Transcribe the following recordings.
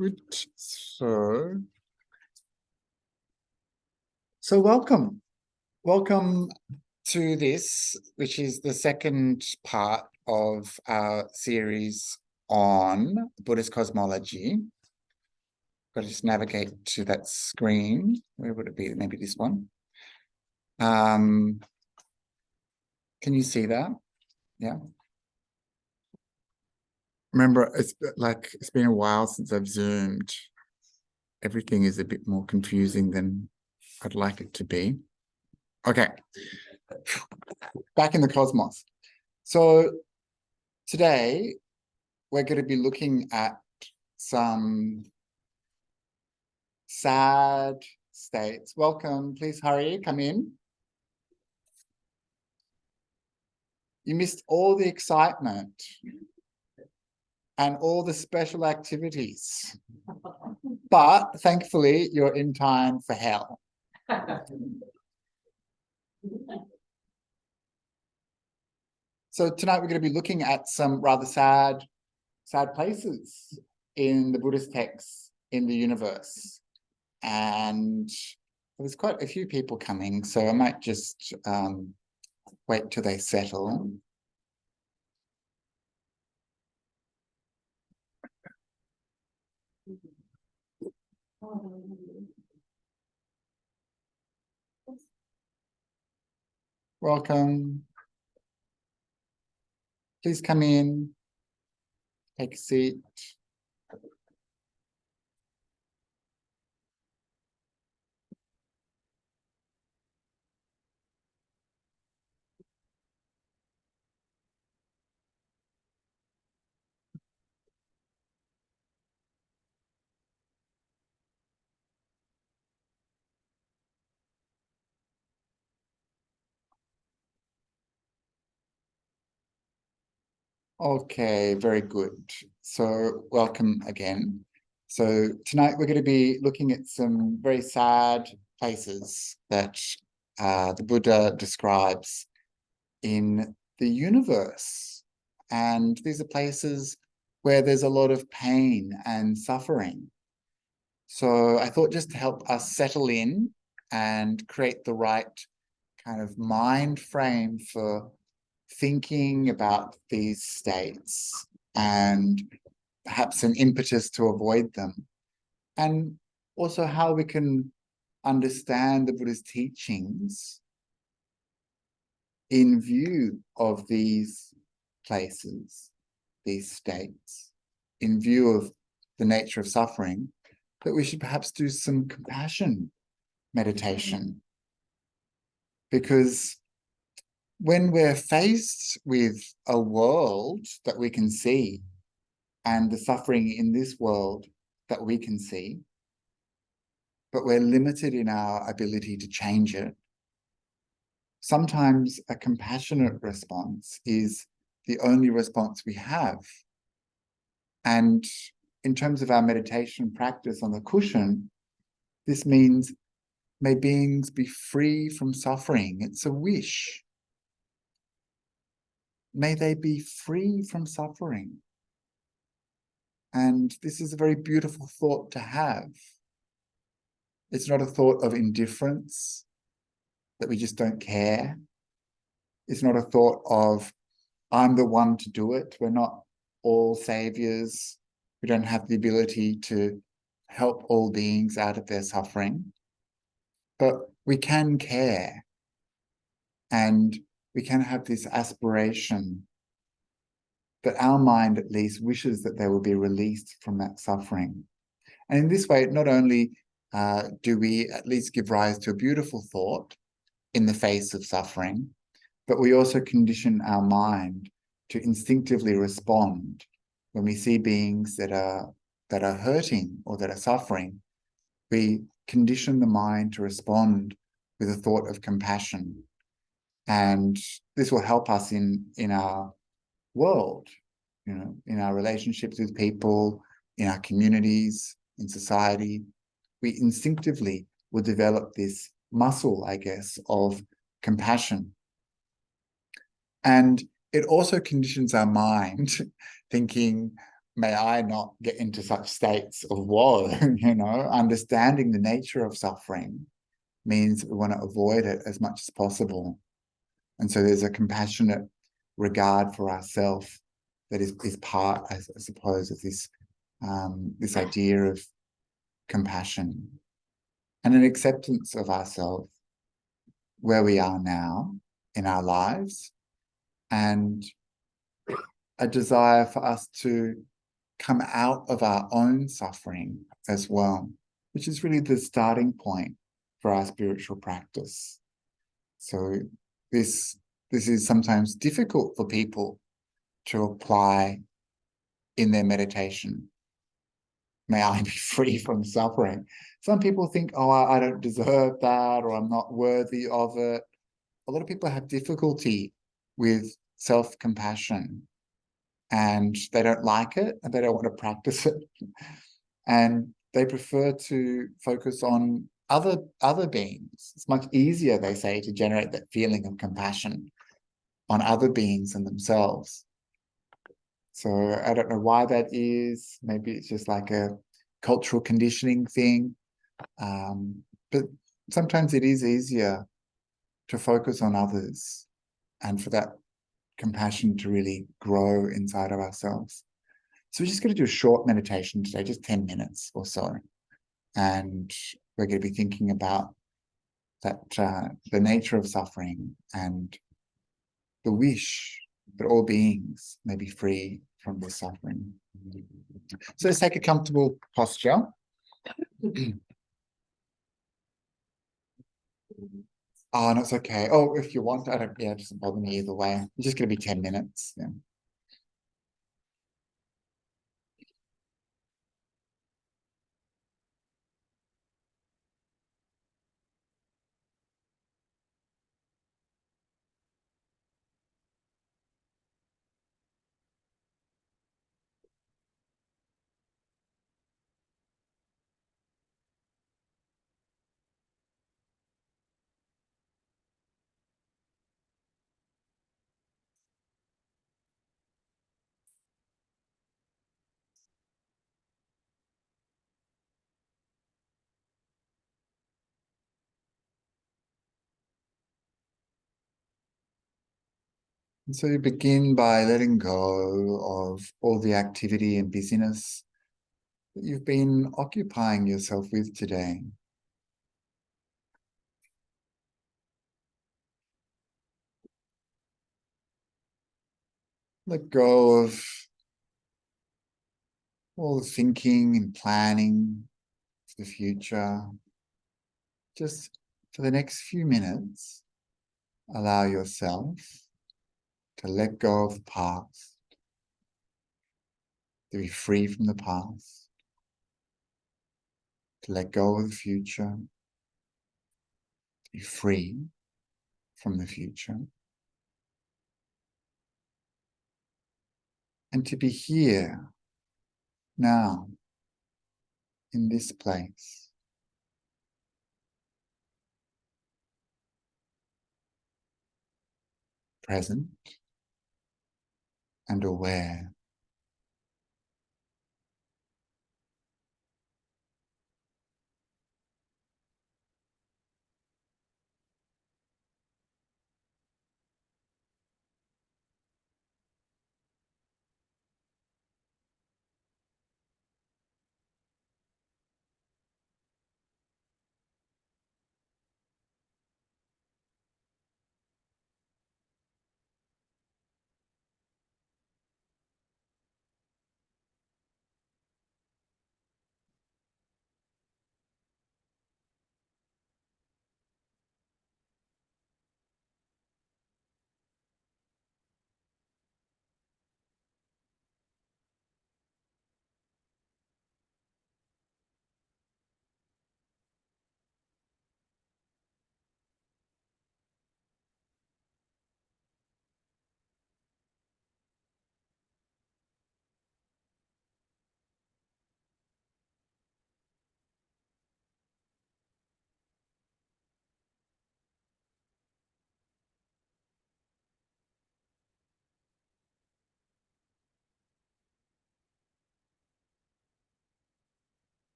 Good. So welcome. Welcome to this, which is the second part of our series on Buddhist cosmology. Got to just navigate to that screen. Where would it be? Maybe this one. Can you see that? Yeah. Remember, it's been a while since I've Zoomed. Everything is a bit more confusing than I'd like it to be. Okay, back in the cosmos. So today we're going to be looking at some sad states. Welcome, please hurry, come in. You missed all the excitement and all the special activities, but thankfully you're in time for hell. So tonight we're going to be looking at some rather sad places in the Buddhist texts in the universe. And there's quite a few people coming, so I might just wait till they settle. Welcome. Please come in, take a seat. Okay, very good. So welcome again. So tonight we're going to be looking at some very sad places that the Buddha describes in the universe. And these are places where there's a lot of pain and suffering. So I thought just to help us settle in and create the right kind of mind frame for thinking about these states and perhaps an impetus to avoid them, and also how we can understand the Buddha's teachings in view of these places, these states, in view of the nature of suffering, that we should perhaps do some compassion meditation. Because when we're faced with a world that we can see and the suffering in this world that we can see, but we're limited in our ability to change it, sometimes a compassionate response is the only response we have. And in terms of our meditation practice on the cushion, this means may beings be free from suffering. It's a wish. May they be free from suffering. And this is a very beautiful thought to have. It's not a thought of indifference, that we just don't care. It's not a thought of, I'm the one to do it. We're not all saviors. We don't have the ability to help all beings out of their suffering. But we can care. And we can have this aspiration that our mind at least wishes that they will be released from that suffering. And in this way, not only do we at least give rise to a beautiful thought in the face of suffering, but we also condition our mind to instinctively respond when we see beings that are hurting or that are suffering. We condition the mind to respond with a thought of compassion. And this will help us in our world, in our relationships with people, in our communities, in society. We instinctively will develop this muscle, I guess, of compassion. And it also conditions our mind thinking, may I not get into such states of woe, you know, understanding the nature of suffering means we want to avoid it as much as possible. And so there's a compassionate regard for ourselves that is part, I suppose, of this idea of compassion and an acceptance of ourselves where we are now in our lives, and a desire for us to come out of our own suffering as well, which is really the starting point for our spiritual practice. So this is sometimes difficult for people to apply in their meditation. May I be free from suffering. Some people think, oh, I don't deserve that, or I'm not worthy of it. A lot of people have difficulty with self-compassion, and they don't like it and they don't want to practice it. And they prefer to focus on other beings. It's much easier, they say, to generate that feeling of compassion on other beings than themselves. So I don't know why that is. Maybe it's just like a cultural conditioning thing. But sometimes it is easier to focus on others and for that compassion to really grow inside of ourselves. So we're just going to do a short meditation today, just 10 minutes or so. And we're going to be thinking about that the nature of suffering and the wish that all beings may be free from this suffering. So let's take a comfortable posture. Oh, no, it's okay. Oh, if you want, yeah, it doesn't bother me either way. It's just going to be 10 minutes. Yeah. And so you begin by letting go of all the activity and busyness that you've been occupying yourself with today. Let go of all the thinking and planning for the future. Just for the next few minutes, allow yourself to let go of the past, to be free from the past, to let go of the future, to be free from the future, and to be here now in this place, present and aware.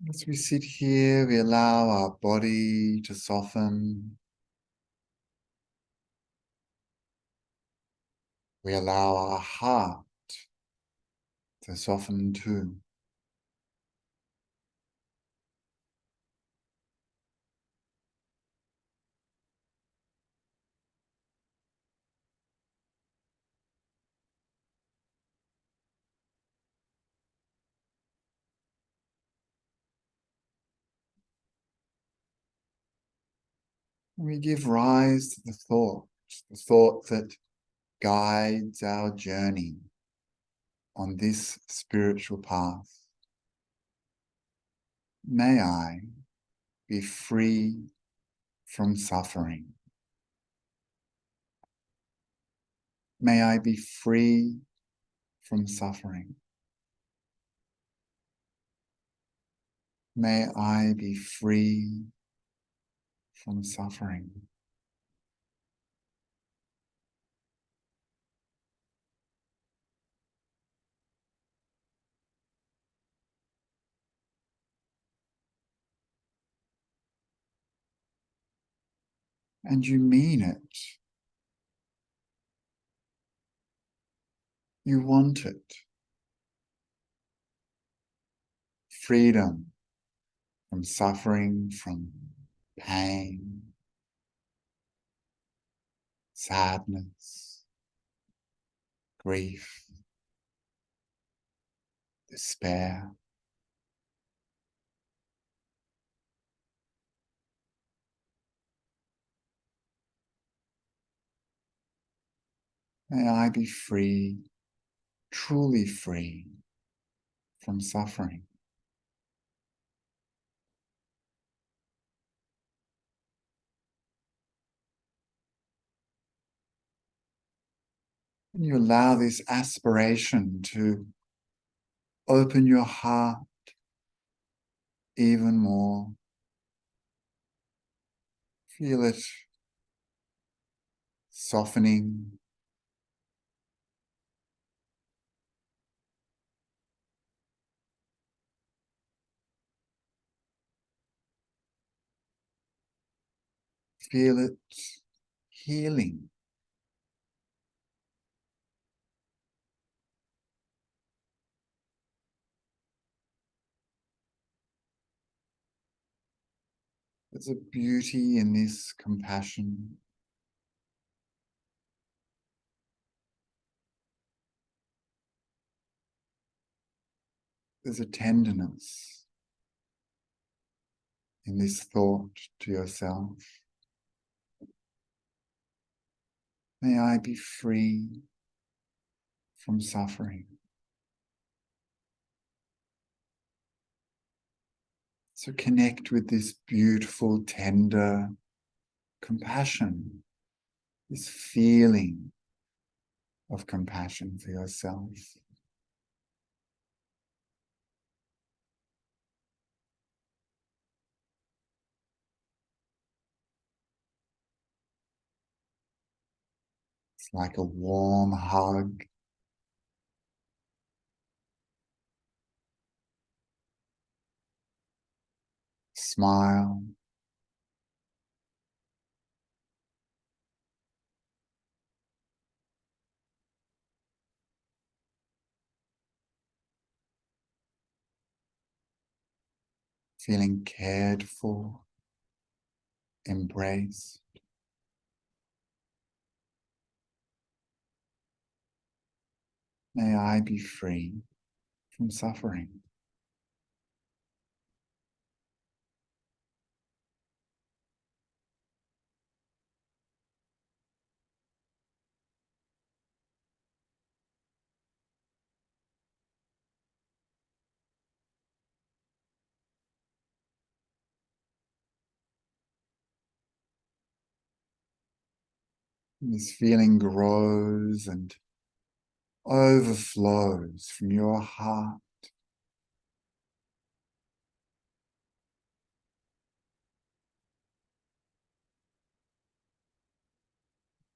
As we sit here, we allow our body to soften. We allow our heart to soften too. We give rise to the thought that guides our journey on this spiritual path. May I be free from suffering. May I be free from suffering. May I be free from suffering. And you mean it. You want it. Freedom from suffering, from pain, sadness, grief, despair. May I be free, truly free from suffering. And you allow this aspiration to open your heart even more. Feel it softening. Feel it healing. There's a beauty in this compassion. There's a tenderness in this thought to yourself. May I be free from suffering. So connect with this beautiful, tender compassion, this feeling of compassion for yourself. It's like a warm hug. Smile. Feeling cared for, embraced. May I be free from suffering. And this feeling grows and overflows from your heart,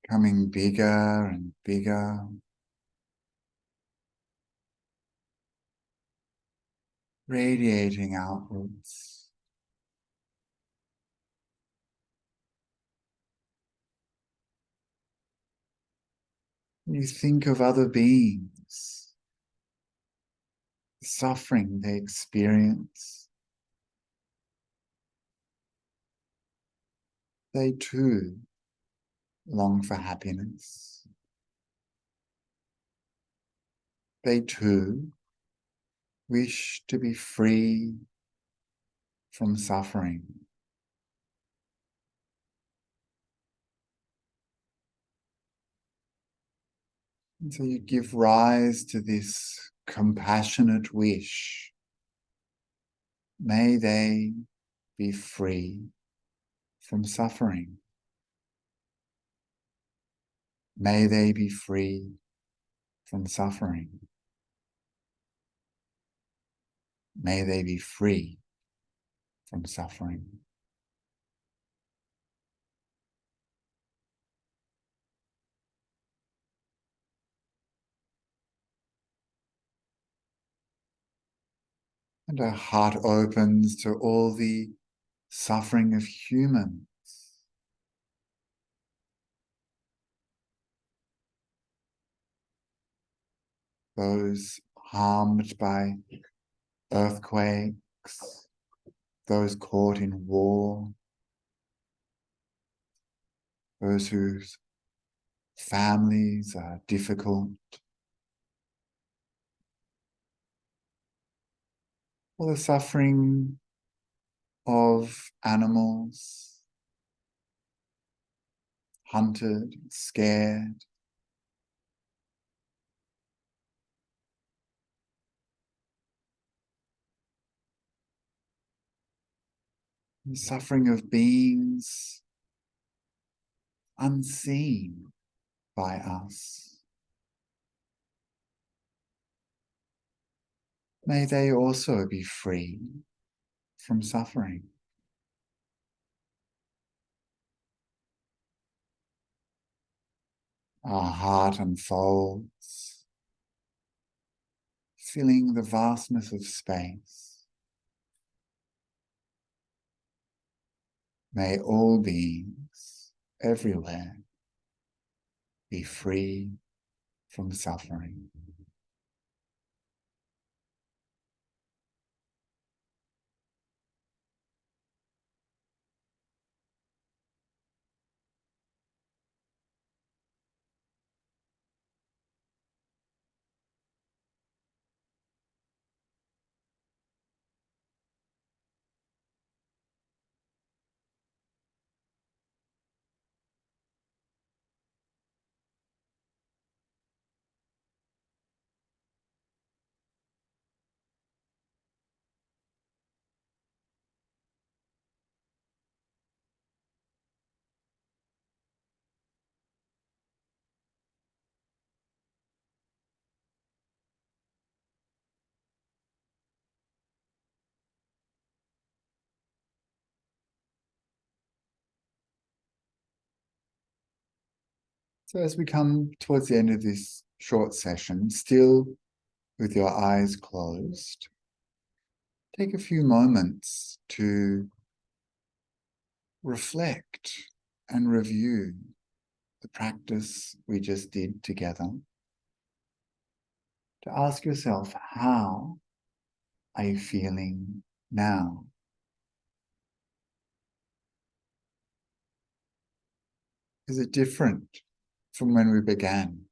becoming bigger and bigger. radiating outwards. You think of other beings, the suffering they experience. They too long for happiness. They too wish to be free from suffering. And so you give rise to this compassionate wish. May they be free from suffering. May they be free from suffering. May they be free from suffering. And our heart opens to all the suffering of humans. Those harmed by earthquakes, those caught in war, those whose families are difficult, or the suffering of animals, hunted, scared. The suffering of beings unseen by us. May they also be free from suffering. Our heart unfolds, filling the vastness of space. May all beings everywhere be free from suffering. So as we come towards the end of this short session, still with your eyes closed, take a few moments to reflect and review the practice we just did together. To ask yourself, how are you feeling now? Is it different from when we began?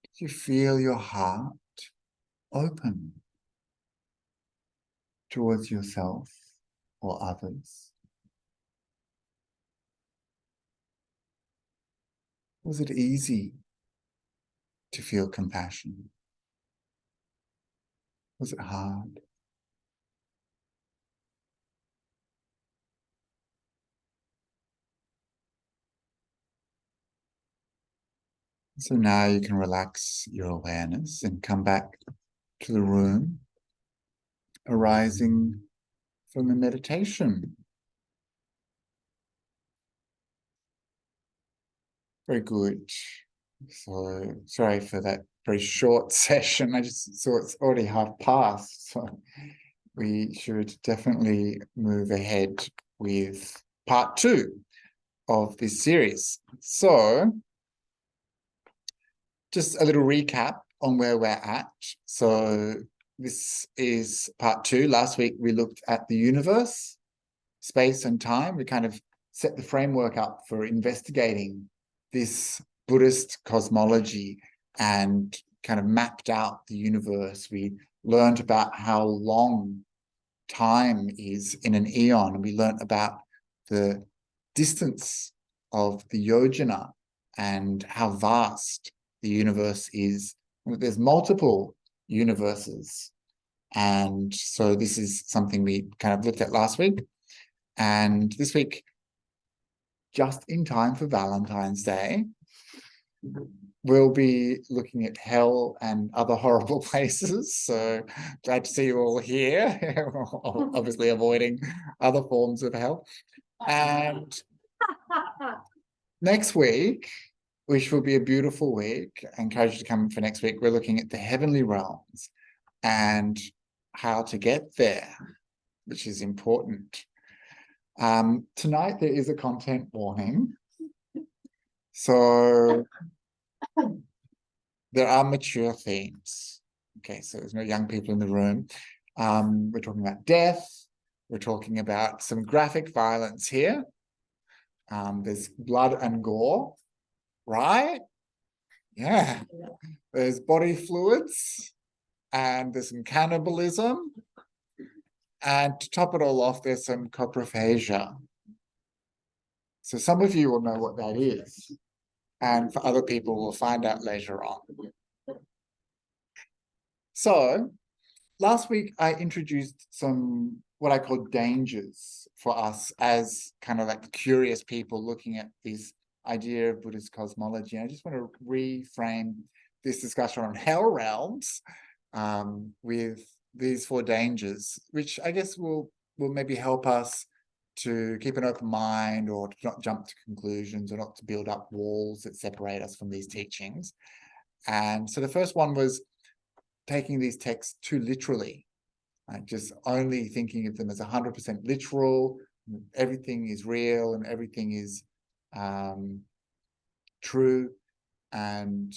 Do you feel your heart open towards yourself or others? Was it easy to feel compassion? Was it hard? So now you can relax your awareness and come back to the room arising from the meditation. Very good. So sorry for that very short session. I just saw it's already past, so we should definitely move ahead with part 2 of this series. So just a little recap on where we're at. So this is part 2. Last week we looked at the universe, space and time. We kind of set the framework up for investigating this Buddhist cosmology and kind of mapped out the universe. We learned about how long time is in an aeon. We learned about the distance of the yojana and how vast the universe is. There's multiple universes. And so this is something we kind of looked at last week. And this week, just in time for Valentine's Day, we'll be looking at hell and other horrible places. So glad to see you all here, obviously avoiding other forms of hell. And next week, which will be a beautiful week, I encourage you to come for next week, we're looking at the heavenly realms and how to get there, which is important. Tonight there is a content warning. So there are mature themes. Okay, so there's no young people in the room. We're talking about death. We're talking about some graphic violence here. There's blood and gore, right? Yeah. There's body fluids, and there's some cannibalism. And to top it all off, there's some coprophagia. So some of you will know what that is. And for other people, we'll find out later on. So last week, I introduced some what I call dangers for us as kind of like curious people looking at this idea of Buddhist cosmology. And I just want to reframe this discussion on hell realms with these 4 dangers, which I guess will maybe help us to keep an open mind or to not jump to conclusions or not to build up walls that separate us from these teachings. And so the first one was taking these texts too literally, right? Just only thinking of them as 100% literal, everything is real and everything is true. And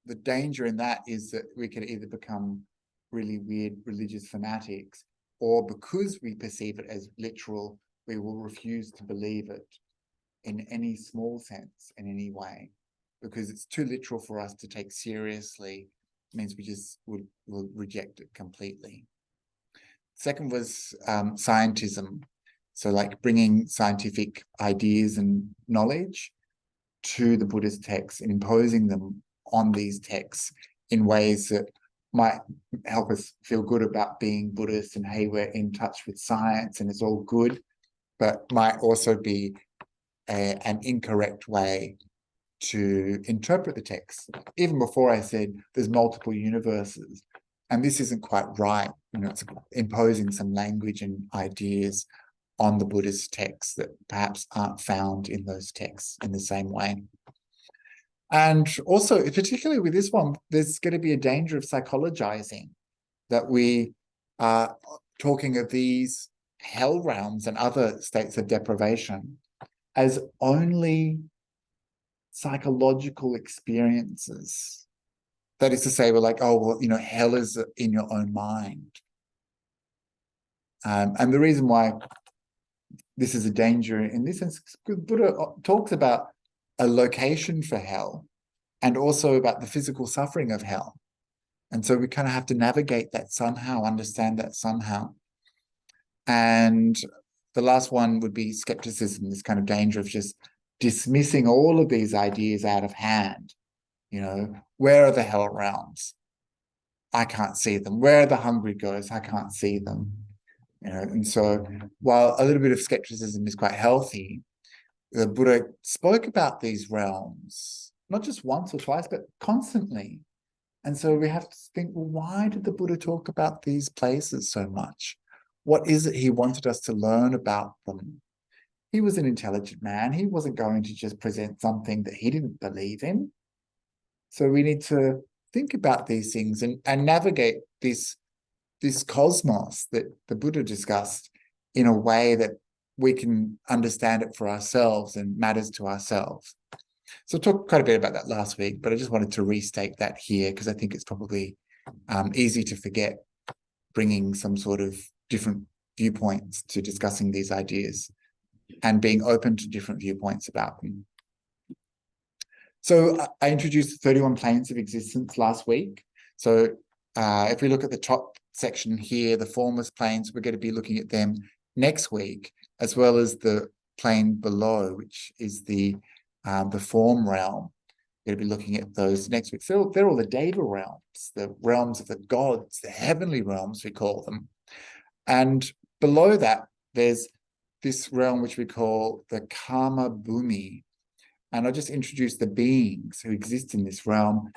the danger in that is that we could either become really weird religious fanatics, or because we perceive it as literal, we will refuse to believe it in any small sense, in any way, because it's too literal for us to take seriously. It means we just will reject it completely. Second was scientism. So like bringing scientific ideas and knowledge to the Buddhist texts and imposing them on these texts in ways that might help us feel good about being Buddhist and hey, we're in touch with science and it's all good, but might also be an incorrect way to interpret the text. Even before I said there's multiple universes, and this isn't quite right. It's imposing some language and ideas on the Buddhist texts that perhaps aren't found in those texts in the same way. And also, particularly with this one, there's going to be a danger of psychologizing, that we are talking of these hell realms and other states of deprivation as only psychological experiences. That is to say, we're like, oh, well, hell is in your own mind. And the reason why this is a danger in this sense, Buddha talks about a location for hell and also about the physical suffering of hell. And so we kind of have to navigate that somehow, understand that somehow. And the last one would be skepticism, this kind of danger of just dismissing all of these ideas out of hand. Where are the hell realms? I can't see them. Where are the hungry ghosts? I can't see them. And so while a little bit of skepticism is quite healthy, the Buddha spoke about these realms, not just once or twice, but constantly. And so we have to think, well, why did the Buddha talk about these places so much? What is it he wanted us to learn about them? He was an intelligent man. He wasn't going to just present something that he didn't believe in. So we need to think about these things and navigate this cosmos that the Buddha discussed in a way that we can understand it for ourselves and matters to ourselves. So I talked quite a bit about that last week, but I just wanted to restate that here because I think it's probably easy to forget, bringing some sort of different viewpoints to discussing these ideas and being open to different viewpoints about them. So I introduced the 31 planes of existence last week. So if we look at the top section here, the formless planes, we're going to be looking at them next week, as well as the plane below, which is the form realm. We're going to be looking at those next week. So they're all the Deva realms, the realms of the gods, the heavenly realms, we call them. And below that, there's this realm which we call the Karma Bhumi. And I'll just introduce the beings who exist in this realm.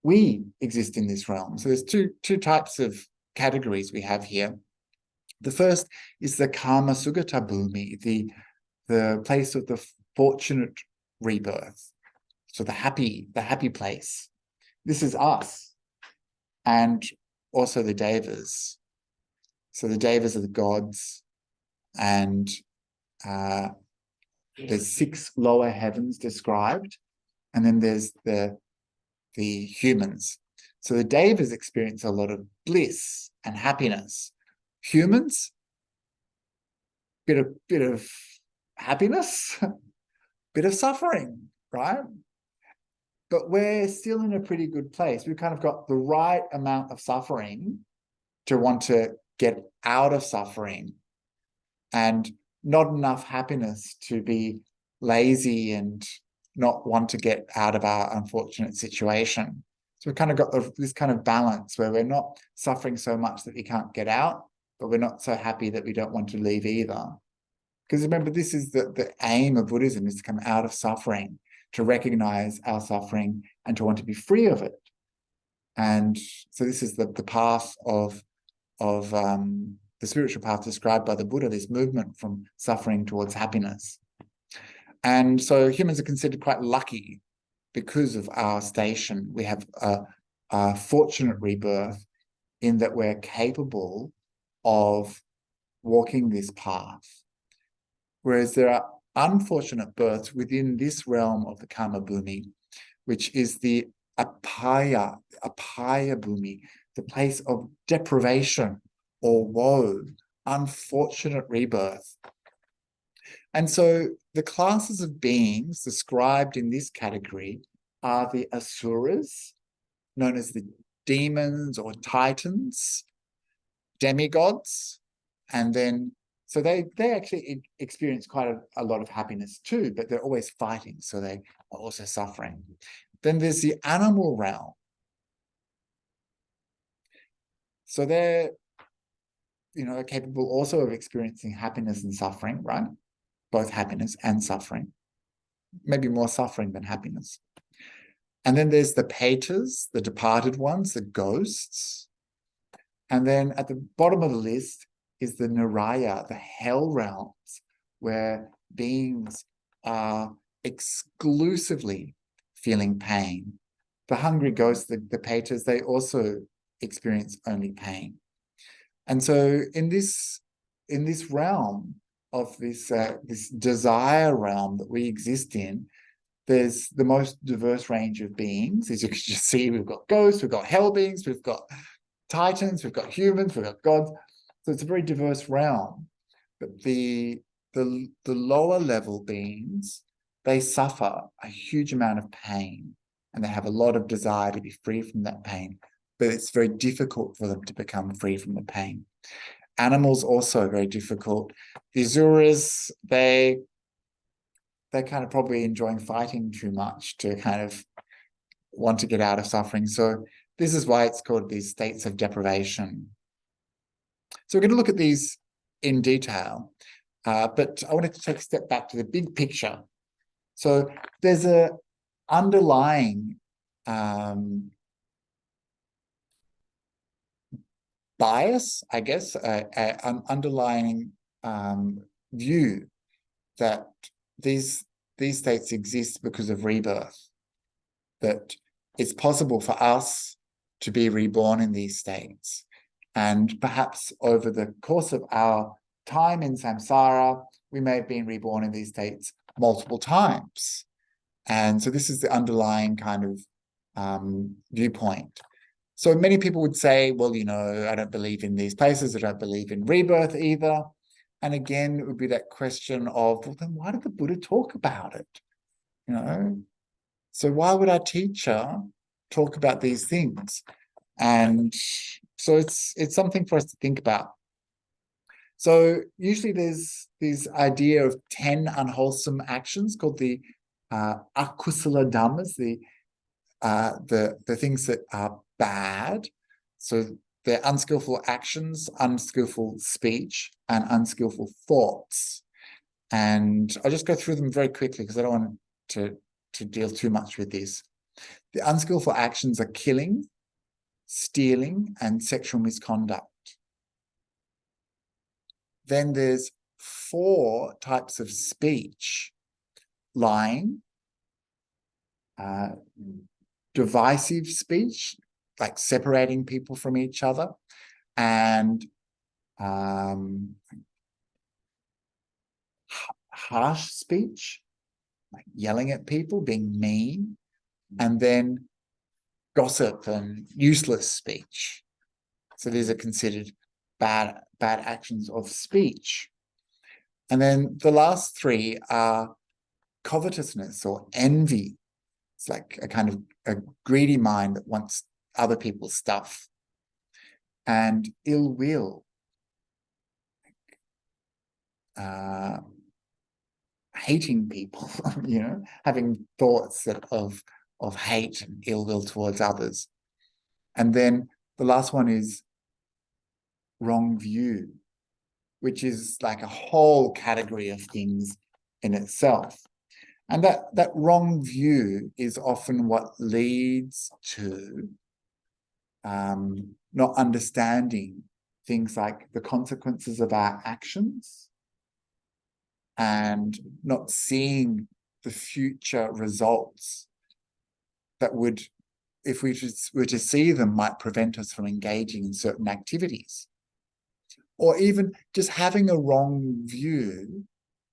We exist in this realm. So there's two types of categories we have here. The first is the Karma Sugata Bhumi, the place of the fortunate rebirth. So the happy place. This is us. And also the Devas. So the Devas are the gods, and there's 6 lower heavens described, and then there's the humans. So the Devas experience a lot of bliss and happiness. Humans, bit of happiness, bit of suffering, right? But we're still in a pretty good place. We've kind of got the right amount of suffering to want to get out of suffering, and not enough happiness to be lazy and not want to get out of our unfortunate situation. So we've kind of got this kind of balance where we're not suffering so much that we can't get out, but we're not so happy that we don't want to leave either. Because remember, this is the aim of Buddhism, is to come out of suffering, to recognize our suffering and to want to be free of it. And so this is the path of the spiritual path described by the Buddha, this movement from suffering towards happiness. And so humans are considered quite lucky because of our station. We have a fortunate rebirth in that we're capable of walking this path. Whereas there are unfortunate births within this realm of the Karma Bhumi, which is the Apaya Bhumi, the place of deprivation or woe, unfortunate rebirth. And so the classes of beings described in this category are the Asuras, known as the demons or titans, demigods, and then, so they actually experience quite a lot of happiness too, but they're always fighting, so they are also suffering. Then there's the animal realm. So they're, capable also of experiencing happiness and suffering, right? Both happiness and suffering. Maybe more suffering than happiness. And then there's the Petas, the departed ones, the ghosts. And then at the bottom of the list is the Naraya, the hell realms, where beings are exclusively feeling pain. The hungry ghosts, the Petas, they also experience only pain. And so in this realm of this desire realm that we exist in, there's the most diverse range of beings. As you can just see, we've got ghosts, we've got hell beings, we've got titans, we've got humans, we've got gods. So it's a very diverse realm. But the lower level beings, they suffer a huge amount of pain, and they have a lot of desire to be free from that pain. But it's very difficult for them to become free from the pain. Animals also very difficult. The Asuras, they're kind of probably enjoying fighting too much to kind of want to get out of suffering. So this is why it's called these states of deprivation. So we're going to look at these in detail, but I wanted to take a step back to the big picture. So there's a underlying bias, I guess, an underlying view that these states exist because of rebirth, that it's possible for us to be reborn in these states. And perhaps over the course of our time in samsara, we may have been reborn in these states multiple times. And so this is the underlying kind of viewpoint. So many people would say, well, you know, I don't believe in these places. I don't believe in rebirth either. And again, it would be that question of, well, then why did the Buddha talk about it? You know, so why would our teacher talk about these things? And so it's something for us to think about. So usually there's this idea of 10 unwholesome actions called the akusala dhammas, the things that are bad. So they're unskillful actions, unskillful speech, and unskillful thoughts. And I'll just go through them very quickly because I don't want to deal too much with this. The unskillful actions are killing, stealing, and sexual misconduct. Then there's 4 types of speech: lying, divisive speech, like separating people from each other, and harsh speech, like yelling at people, being mean, and then gossip and useless speech. So these are considered bad actions of speech. And then the last 3 are covetousness or envy. It's like a kind of a greedy mind that wants other people's stuff. And ill will, hating people, you know, having thoughts of hate and ill will towards others. And then the last one is wrong view, which is like a whole category of things in itself. And that wrong view is often what leads to not understanding things like the consequences of our actions and not seeing the future results that would, if we were to see them, might prevent us from engaging in certain activities. Or even just having a wrong view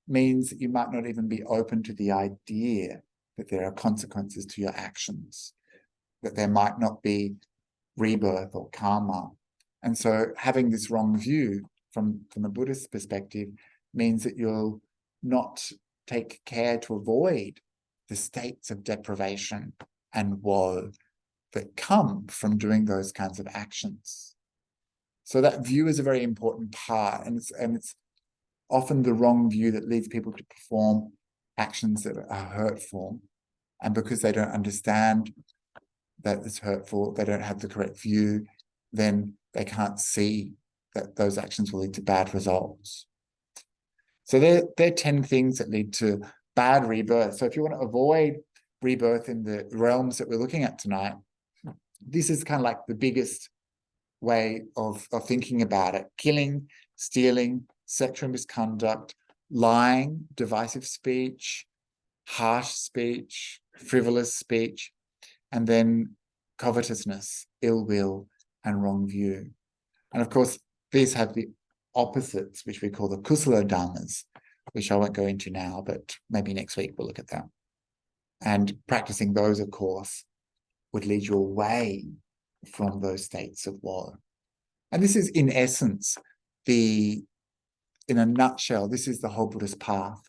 means that you might not even be open to the idea that there are consequences to your actions, that there might not be rebirth or karma. And so having this wrong view from a Buddhist perspective means that you'll not take care to avoid the states of deprivation and woe that come from doing those kinds of actions. So that view is a very important part, and it's often the wrong view that leads people to perform actions that are hurtful. And because they don't understand that it's hurtful, they don't have the correct view, then they can't see that those actions will lead to bad results. So they're 10 things that lead to bad rebirth. So if you want to avoid rebirth in the realms that we're looking at tonight, this is kind of like the biggest way of thinking about it: killing, stealing, sexual misconduct, lying, divisive speech, harsh speech, frivolous speech, and then covetousness, ill will, and wrong view. And of course, these have the opposites, which we call the kusala dhammas, which I won't go into now, but maybe next week we'll look at that. And practicing those, of course, would lead you away from those states of woe. And this is, in essence, in a nutshell, this is the whole Buddhist path: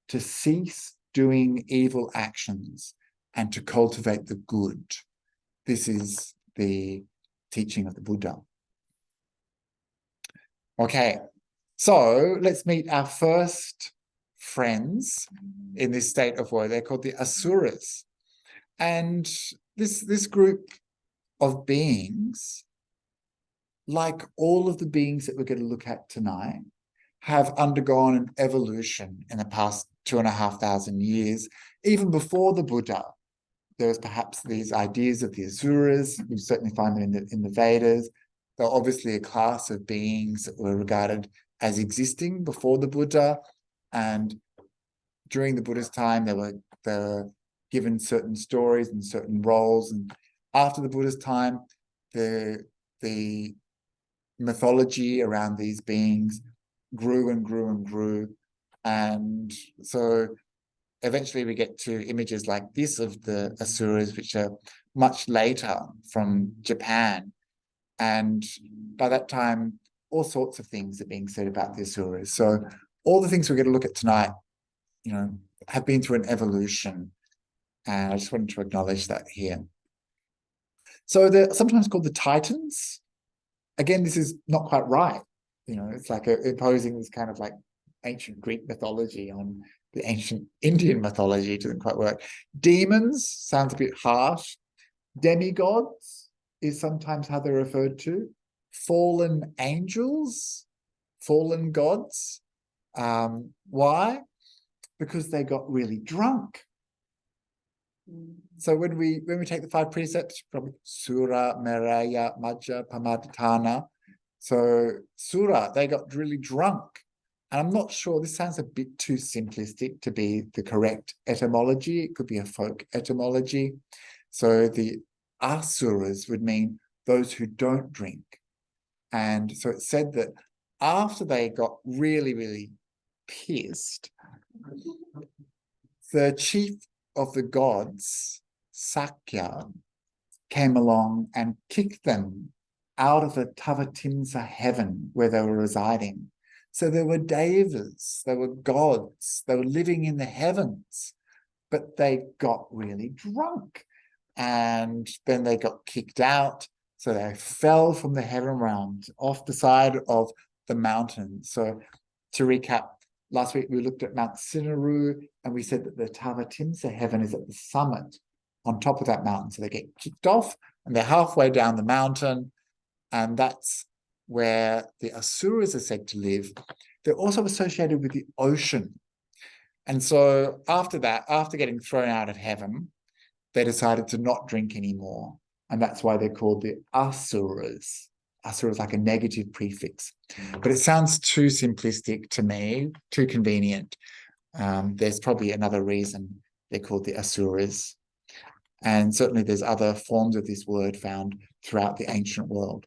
to cease doing evil actions and to cultivate the good. This is the teaching of the Buddha. Okay, so let's meet our first friends in this state of woe. They're called the asuras. And this group of beings, like all of the beings that we're going to look at tonight, have undergone an evolution in the past 2,500 years. Even before the Buddha, there was perhaps these ideas of the asuras. You certainly find them in the Vedas. They're obviously a class of beings that were regarded as existing before the Buddha, and during the Buddhist time, they were given certain stories and certain roles, and after the Buddhist time, the mythology around these beings grew and grew and grew, and so eventually we get to images like this of the asuras, which are much later from Japan, and by that time, all sorts of things are being said about the asuras. So all the things we're going to look at tonight, have been through an evolution. And I just wanted to acknowledge that here. So they're sometimes called the Titans. Again, this is not quite right. It's like imposing this kind of like ancient Greek mythology on the ancient Indian mythology. It doesn't quite work. Demons sounds a bit harsh. Demigods is sometimes how they're referred to. Fallen angels, fallen gods. Why? Because they got really drunk. So when we take the 5 precepts from Sura, Meraya, Majja, Pamaditana, so Sura, they got really drunk. And I'm not sure, this sounds a bit too simplistic to be the correct etymology. It could be a folk etymology. So the Asuras would mean those who don't drink. And so it said that after they got really, really pissed, the chief of the gods, Sakya, came along and kicked them out of the Tavatimsa heaven where they were residing. So there were devas, they were gods, they were living in the heavens, but they got really drunk. And then they got kicked out. So they fell from the heaven realm off the side of the mountain. So to recap, last week we looked at Mount Sinaru, and we said that the Tavatimsa heaven is at the summit on top of that mountain. So they get kicked off and they're halfway down the mountain, and that's where the Asuras are said to live. They're also associated with the ocean. And so after that, after getting thrown out of heaven, they decided to not drink anymore. And that's why they're called the Asuras. Asura is like a negative prefix. But it sounds too simplistic to me, too convenient. There's probably another reason they're called the Asuras. And certainly there's other forms of this word found throughout the ancient world.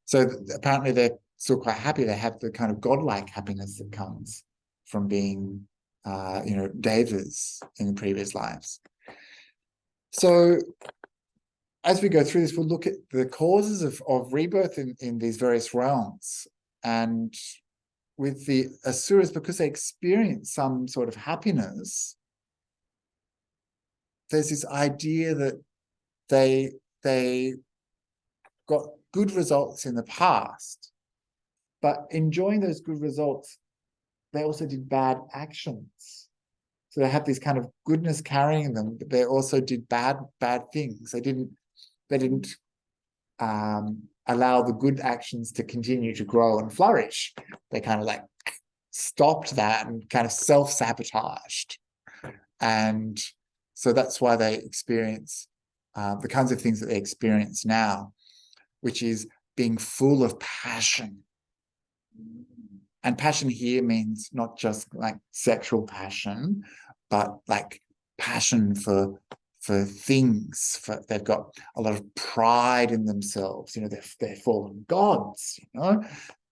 So apparently they're still quite happy. They have the kind of godlike happiness that comes from being, devas in the previous lives. So as we go through this, we'll look at the causes of rebirth in these various realms. And with the Asuras, because they experience some sort of happiness, there's this idea that they got good results in the past, but enjoying those good results, they also did bad actions. So they have this kind of goodness carrying them, but they also did bad things. They didn't allow the good actions to continue to grow and flourish. They kind of like stopped that and kind of self-sabotaged. And so that's why they experience the kinds of things that they experience now, which is being full of passion. And passion here means not just like sexual passion, but like passion for things. They've got a lot of pride in themselves. They're fallen gods.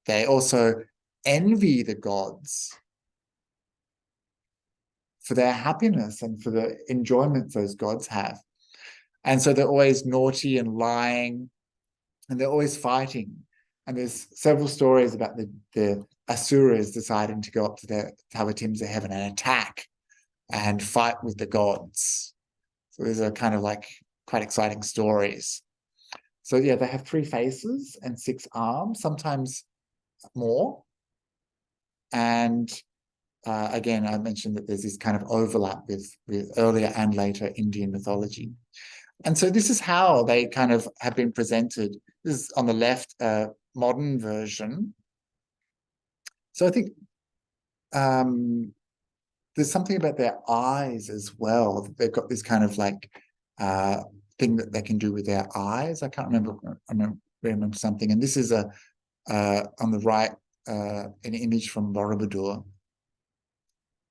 They also envy the gods for their happiness and for the enjoyment those gods have. And so they're always naughty and lying, and they're always fighting. And there's several stories about the Asuras deciding to go up to the Tavatimsa heaven and attack and fight with the gods. So these are kind of like quite exciting stories. So yeah, they have 3 faces and 6 arms, sometimes more. And again, I mentioned that there's this kind of overlap with earlier and later Indian mythology. And so this is how they kind of have been presented. This is on the left, modern version. So I think there's something about their eyes as well. They've got this kind of like thing that they can do with their eyes. I can't remember. I remember something. And this is on the right, an image from Borobudur.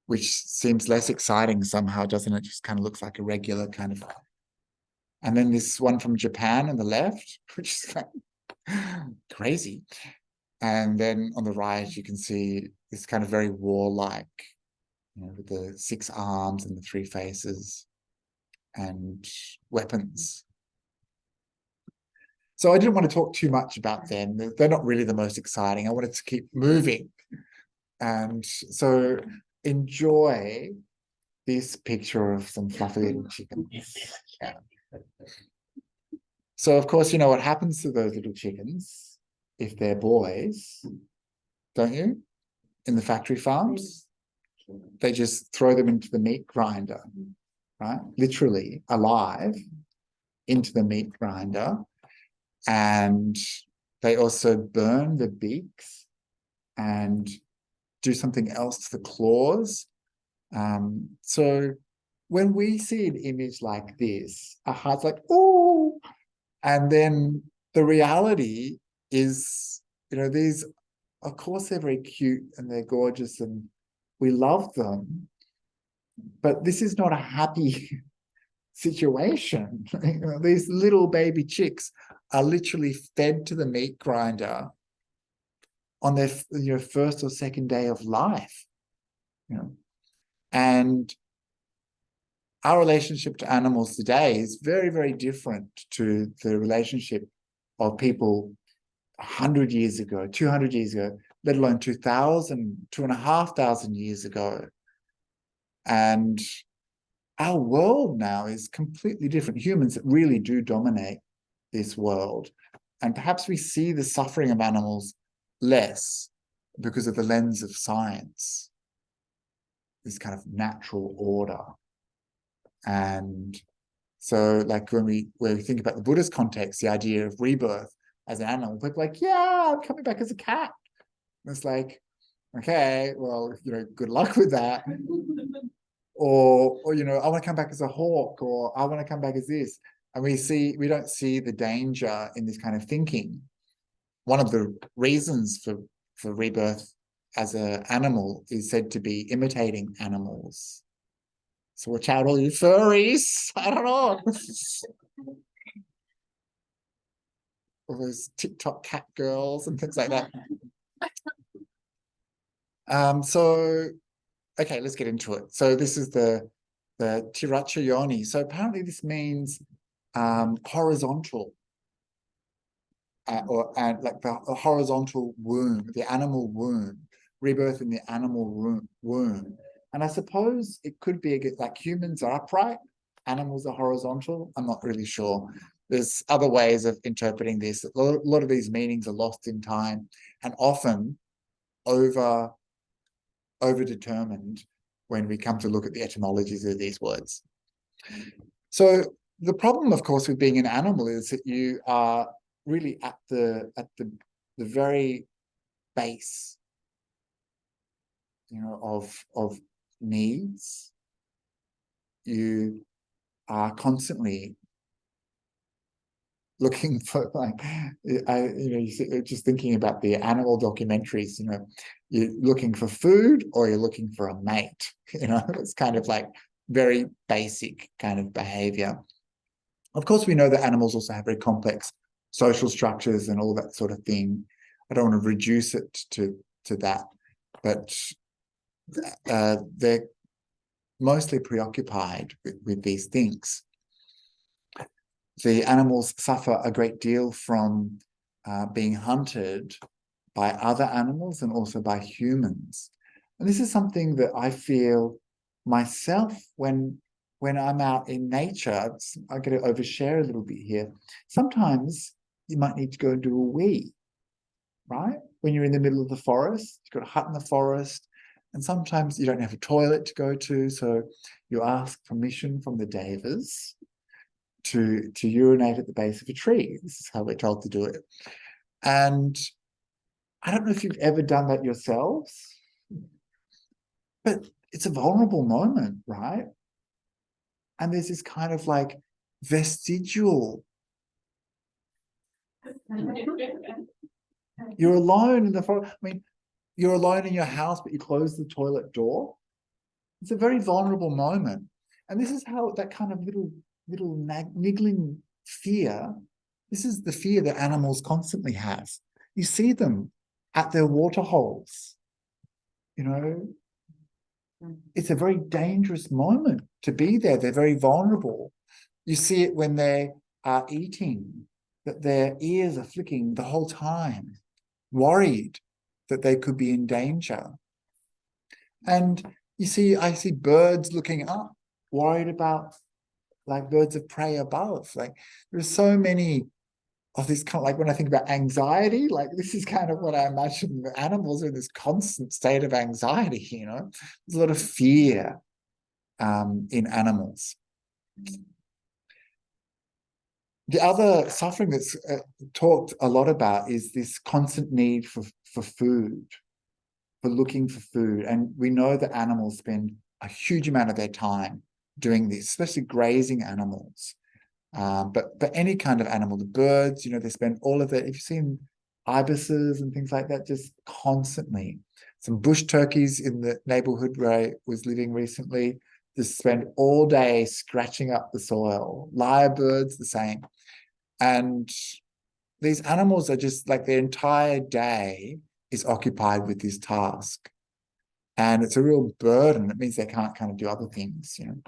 which seems less exciting somehow, doesn't it? Just kind of looks like a regular kind of. And then this one from Japan on the left, which is like crazy. And then on the right, you can see this kind of very warlike, with the 6 arms and the 3 faces and weapons. So I didn't want to talk too much about them. They're not really the most exciting. I wanted to keep moving. And so enjoy this picture of some fluffy little chickens. Yeah. So of course, you know what happens to those little chickens if they're boys, don't you? In the factory farms, they just throw them into the meat grinder, right? Literally alive into the meat grinder. And they also burn the beaks and do something else to the claws. So when we see an image like this, our heart's like, oh, and then the reality is, these, of course, they're very cute and they're gorgeous and we love them, but this is not a happy situation. These little baby chicks are literally fed to the meat grinder on their first or second day of life. And our relationship to animals today is very, very different to the relationship of people 100 years ago, 200 years ago, let alone 2,000, 2,500 years ago. And our world now is completely different. Humans really do dominate this world. And perhaps we see the suffering of animals less because of the lens of science, this kind of natural order. And so like when we think about the Buddhist context, the idea of rebirth as an animal, people are like, yeah, I'm coming back as a cat. And it's like, okay, well, good luck with that. Or I want to come back as a hawk, or I want to come back as this. And we don't see the danger in this kind of thinking. One of the reasons for rebirth as an animal is said to be imitating animals. So watch out, all you furries. I don't know. All those TikTok cat girls and things like that. So, okay, let's get into it. So this is the Tiracha Yoni. So apparently this means horizontal. And like the horizontal womb, the animal womb, rebirth in the animal womb. And I suppose it could be like humans are upright, animals are horizontal. I'm not really sure. There's other ways of interpreting this. A lot of these meanings are lost in time and often over determined when we come to look at the etymologies of these words. So the problem, of course, with being an animal is that you are really at the very base, of needs. You are constantly looking for, like, just thinking about the animal documentaries. You're looking for food or you're looking for a mate. It's kind of like very basic kind of behavior. Of course, we know that animals also have very complex social structures and all that sort of thing. I don't want to reduce it to that, but they're mostly preoccupied with these things. The animals suffer a great deal from being hunted by other animals and also by humans. And this is something that I feel myself when I'm out in nature. I'm going to overshare a little bit here. Sometimes you might need to go and do a wee, right? When you're in the middle of the forest, you've got a hut in the forest, and sometimes you don't have a toilet to go to, so you ask permission from the devas to urinate at the base of a tree. This is how we're told to do it. And I don't know if you've ever done that yourselves, but it's a vulnerable moment, right? And there's this kind of like vestigial. You're alone in the forest. I mean, you're alone in your house, but you close the toilet door. It's a very vulnerable moment. And this is how that kind of little niggling fear, this is the fear that animals constantly have. You see them at their water holes, you know. It's a very dangerous moment to be there. They're very vulnerable. You see it when they are eating, that their ears are flicking the whole time, worried that they could be in danger. And I see birds looking up, worried about like birds of prey above. Like there's so many of this kind of, like when I think about anxiety, like this is kind of what I imagine the animals are in this constant state of anxiety, you know. There's a lot of fear in animals. The other suffering that's talked a lot about is this constant need for food, for looking for food. And we know that animals spend a huge amount of their time doing this, especially grazing animals. But any kind of animal, the birds, you know, they spend all of it. If you've seen ibises and things like that, just constantly. Some bush turkeys in the neighborhood where I was living recently just spend all day scratching up the soil. Lyrebirds, the same. And these animals are just like their entire day is occupied with this task. And it's a real burden. It means they can't kind of do other things, you know.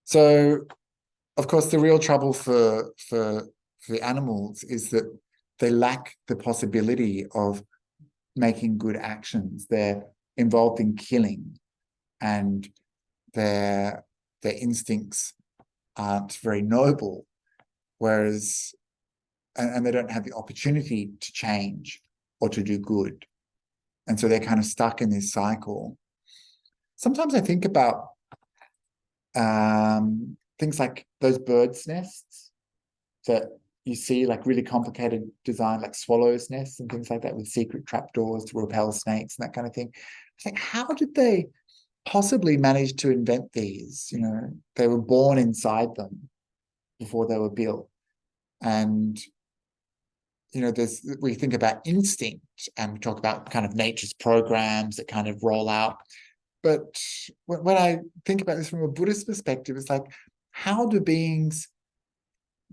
So, of course, the real trouble for the animals is that they lack the possibility of making good actions. They're involved in killing, and their instincts aren't very noble, whereas and they don't have the opportunity to change or to do good. And so they're kind of stuck in this cycle. Sometimes I think about things like those birds' nests that you see, like really complicated design, like swallows' nests and things like that with secret trapdoors to repel snakes and that kind of thing. It's like, how did they possibly manage to invent these? You know, they were born inside them before they were built. And you know, we think about instinct and we talk about kind of nature's programs that kind of roll out. But when I think about this from a Buddhist perspective, it's like, how do beings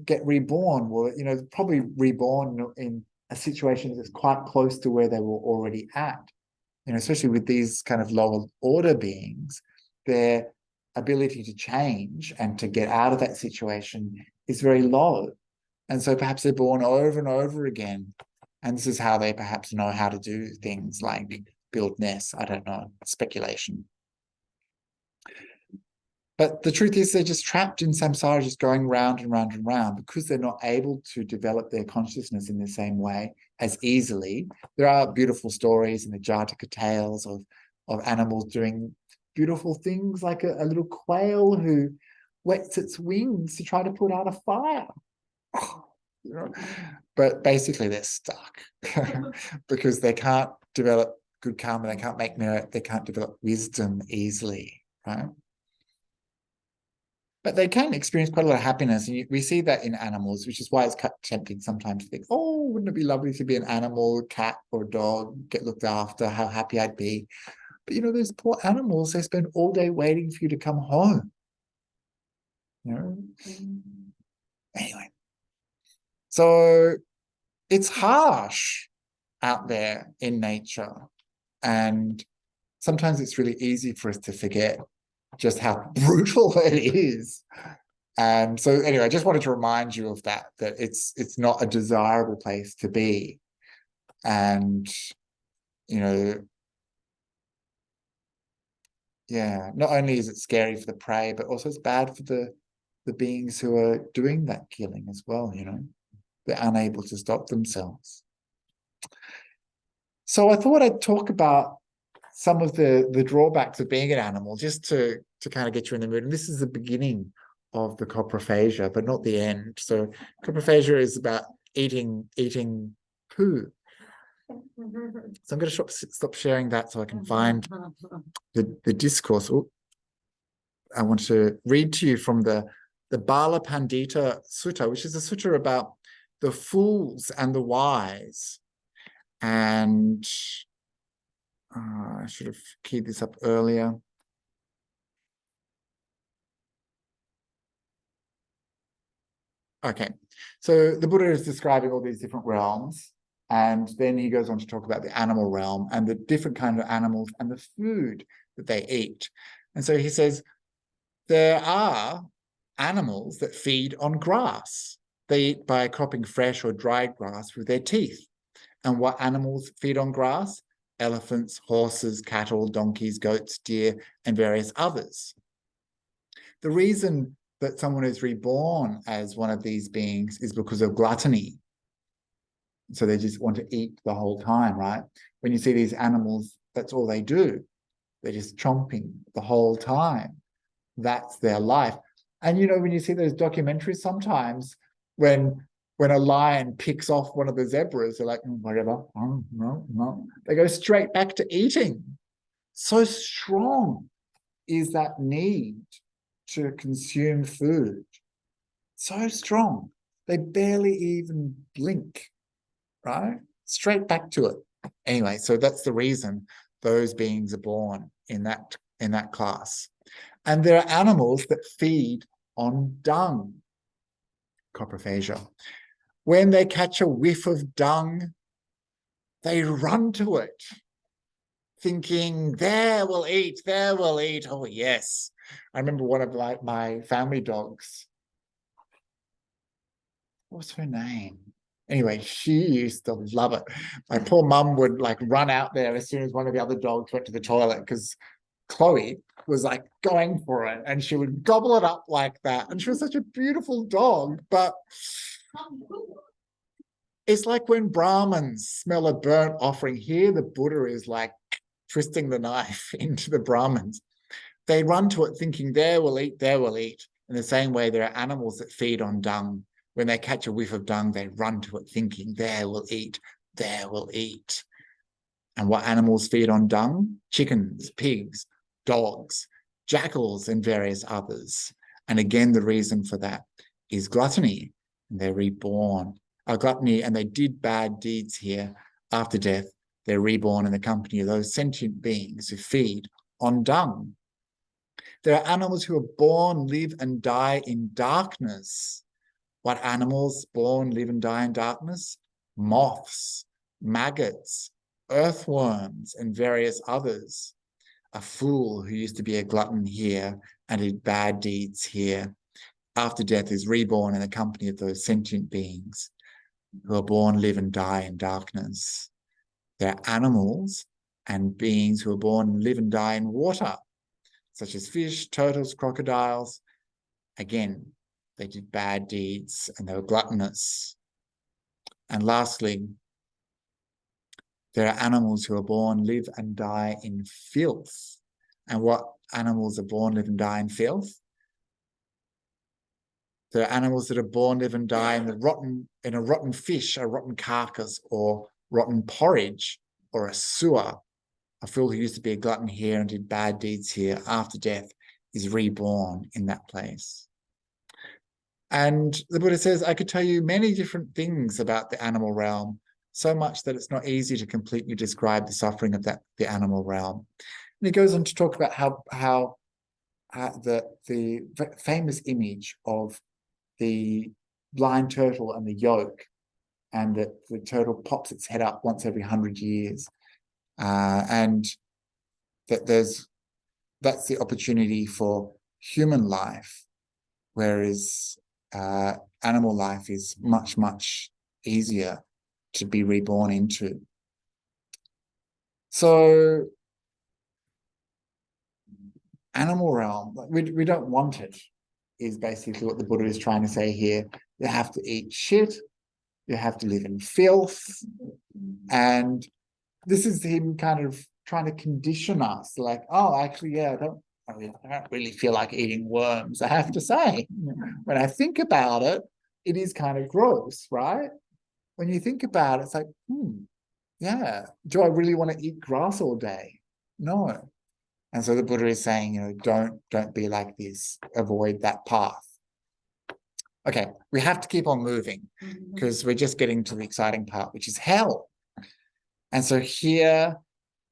get reborn? Well, you know, probably reborn in a situation that's quite close to where they were already at. You know, especially with these kind of lower order beings, their ability to change and to get out of that situation is very low. And so perhaps they're born over and over again. And this is how they perhaps know how to do things like build nests. I don't know, speculation. But the truth is they're just trapped in samsara, just going round and round and round because they're not able to develop their consciousness in the same way as easily. There are beautiful stories in the Jataka tales of animals doing beautiful things, like a little quail who wets its wings to try to put out a fire. You know? But basically they're stuck because they can't develop good karma, they can't make merit, they can't develop wisdom easily, right? But they can experience quite a lot of happiness, and we see that in animals, which is why it's tempting sometimes to think, oh, wouldn't it be lovely to be an animal, cat or dog, get looked after, how happy I'd be. But you know, those poor animals, they spend all day waiting for you to come home. You know? Anyway. So it's harsh out there in nature. And sometimes it's really easy for us to forget just how brutal it is. And so anyway, I just wanted to remind you of that it's not a desirable place to be. And, you know, yeah, not only is it scary for the prey, but also it's bad for the beings who are doing that killing as well, you know. They're unable to stop themselves. So I thought I'd talk about some of the drawbacks of being an animal, just to kind of get you in the mood. And this is the beginning of the coprophagia, but not the end. So coprophagia is about eating poo. So I'm going to stop sharing that so I can find the discourse. Ooh. I want to read to you from the Bala Pandita Sutta, which is a sutta about the fools and the wise. And I should have keyed this up earlier. Okay, so the Buddha is describing all these different realms, and then he goes on to talk about the animal realm and the different kind of animals and the food that they eat. And so he says, there are animals that feed on grass. They eat by cropping fresh or dried grass with their teeth. And what animals feed on grass? Elephants, horses, cattle, donkeys, goats, deer, and various others. The reason that someone is reborn as one of these beings is because of gluttony. So they just want to eat the whole time, right? When you see these animals, that's all they do. They're just chomping the whole time. That's their life. And you know, when you see those documentaries sometimes, when a lion picks off one of the zebras, they're like, whatever, no. They go straight back to eating. So strong is that need to consume food. So strong. They barely even blink, right? Straight back to it. Anyway, so that's the reason those beings are born in that class. And there are animals that feed on dung, coprophagia. When they catch a whiff of dung, they run to it, thinking, there we'll eat, there we'll eat. Oh, yes. I remember one of my family dogs. What's her name? Anyway, she used to love it. My poor mum would like run out there as soon as one of the other dogs went to the toilet because Chloe was like going for it and she would gobble it up like that. And she was such a beautiful dog, but it's like when Brahmins smell a burnt offering. Here, the Buddha is like twisting the knife into the Brahmins. They run to it thinking, there we'll eat, there we'll eat. In the same way, there are animals that feed on dung. When they catch a whiff of dung, they run to it thinking, there we'll eat, there we'll eat. And what animals feed on dung? Chickens, pigs, dogs, jackals, and various others. And again, the reason for that is gluttony. They're reborn. Gluttony, and they did bad deeds here. After death, they're reborn in the company of those sentient beings who feed on dung. There are animals who are born, live, and die in darkness. What animals born, live, and die in darkness? Moths, maggots, earthworms, and various others. A fool who used to be a glutton here and did bad deeds here, after death is reborn in the company of those sentient beings who are born, live, and die in darkness. There are animals and beings who are born, live, and die in water, such as fish, turtles, crocodiles. Again, they did bad deeds and they were gluttonous. And lastly, there are animals who are born, live, and die in filth. And what animals are born, live, and die in filth? There are animals that are born, live, and die in a rotten fish, a rotten carcass, or rotten porridge, or a sewer. A fool who used to be a glutton here and did bad deeds here after death is reborn in that place. And the Buddha says, I could tell you many different things about the animal realm, so much that it's not easy to completely describe the suffering of the animal realm. And he goes on to talk about how the famous image of the blind turtle and the yolk, and that the turtle pops its head up once every 100 years. And that that's the opportunity for human life, whereas animal life is much, much easier to be reborn into. So animal realm, we don't want it, is basically what the Buddha is trying to say here. You have to eat shit, you have to live in filth, and this is him kind of trying to condition us, like, oh, actually, yeah, I don't really feel like eating worms, I have to say. When I think about it, it is kind of gross, right? When you think about it, it's like, yeah, do I really want to eat grass all day? No. And so the Buddha is saying, don't be like this, avoid that path. Okay, we have to keep on moving because we're just getting to the exciting part, which is hell. And so here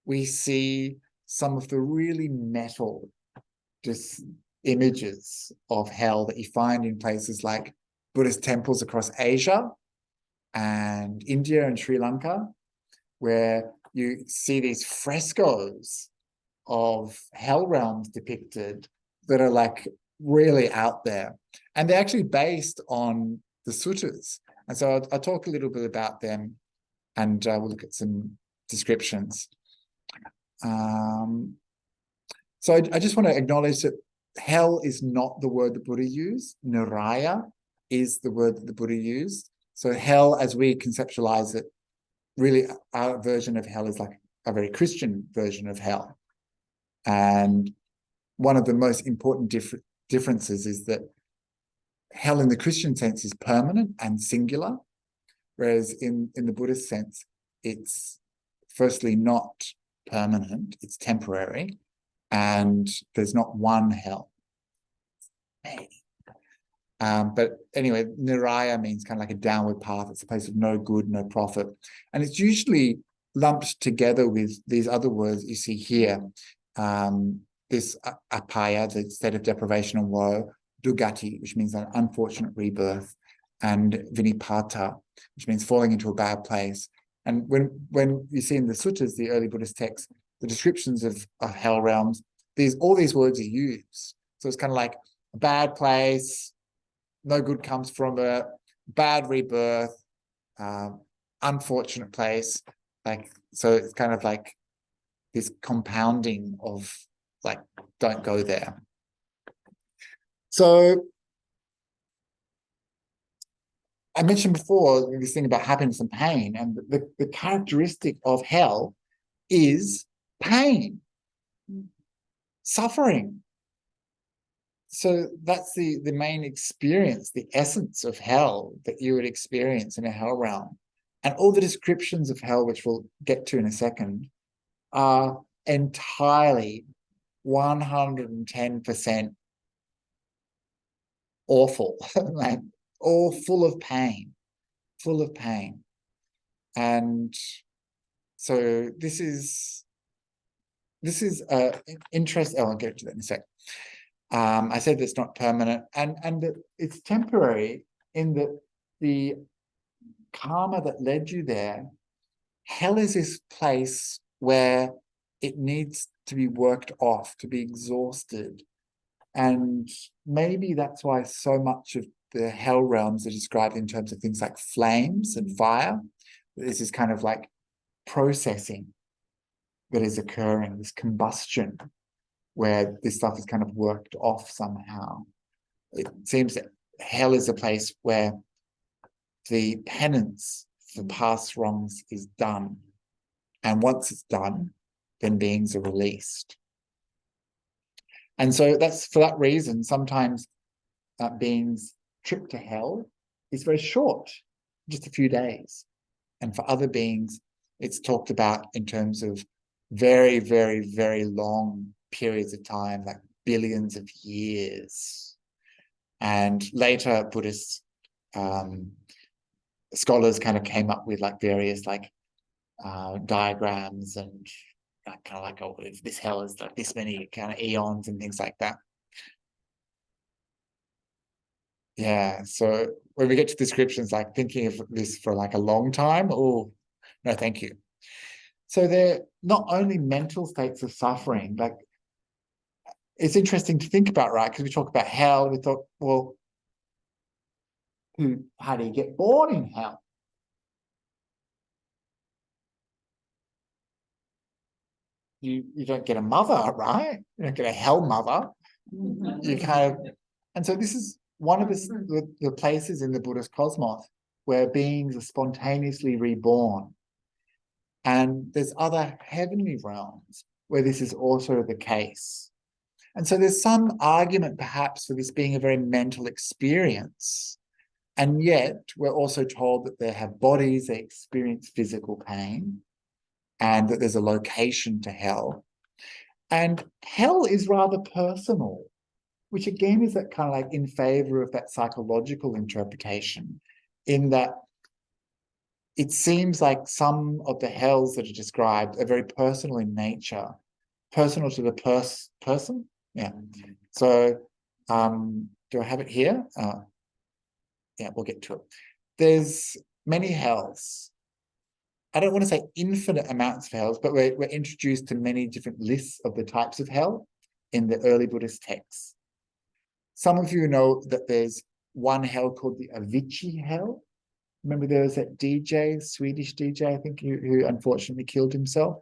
we see some of the really metal just images of hell that you find in places like Buddhist temples across Asia and India and Sri Lanka, where you see these frescoes of hell realms depicted that are like really out there. And they're actually based on the suttas. And so I'll talk a little bit about them, and we'll look at some descriptions. So I just want to acknowledge that hell is not the word the Buddha used. Niraya is the word that the Buddha used. So hell, as we conceptualize it, really our version of hell is like a very Christian version of hell. And one of the most important differences is that hell in the Christian sense is permanent and singular, whereas in the Buddhist sense, it's firstly not permanent, it's temporary, and there's not one hell. But anyway, Niraya means kind of like a downward path. It's a place of no good, no profit. And it's usually lumped together with these other words you see here. This apaya, the state of deprivation and woe, dugati, which means an unfortunate rebirth, and vinipata, which means falling into a bad place. And when you see in the suttas, the early Buddhist texts, the descriptions of hell realms, all these words are used. So it's kind of like a bad place, no good comes from it, bad rebirth, unfortunate place. So it's kind of like this compounding of like, don't go there. So I mentioned before this thing about happiness and pain, and the characteristic of hell is pain, suffering. So that's the main experience, the essence of hell that you would experience in a hell realm. And all the descriptions of hell, which we'll get to in a second, are entirely 110% awful, like all full of pain. And so this is interest. I'll get to that in a sec. I said it's not permanent, and that it's temporary in that the karma that led you there, hell is this place where it needs to be worked off, to be exhausted. And maybe that's why so much of the hell realms are described in terms of things like flames and fire. This is kind of like processing that is occurring, this combustion, where this stuff is kind of worked off somehow. It seems that hell is a place where the penance for past wrongs is done. And once it's done, then beings are released. And so that's for that reason, sometimes beings' trip to hell is very short, just a few days. And for other beings, it's talked about in terms of very, very, very long periods of time, like billions of years. And later Buddhist scholars kind of came up with like various like diagrams and kind of like, oh, if this hell is like this many kind of aeons and things like that. Yeah, so when we get to descriptions, like thinking of this for like a long time, oh, no, thank you. So they're not only mental states of suffering, like it's interesting to think about, right? Because we talk about hell, we thought, well, how do you get born in hell? You don't get a mother, right? You don't get a hell mother. You kind of, and so this is one of the places in the Buddhist cosmos where beings are spontaneously reborn. And there's other heavenly realms where this is also the case. And so there's some argument perhaps for this being a very mental experience. And yet we're also told that they have bodies, they experience physical pain, and that there's a location to hell. And hell is rather personal, which again is that kind of like in favor of that psychological interpretation, in that it seems like some of the hells that are described are very personal in nature, personal to the person. Yeah. So do I have it here? Yeah, we'll get to it. There's many hells. I don't want to say infinite amounts of hells, but we're introduced to many different lists of the types of hell in the early Buddhist texts. Some of you know that there's one hell called the Avicii hell. Remember there was that DJ, Swedish DJ, I think, who unfortunately killed himself.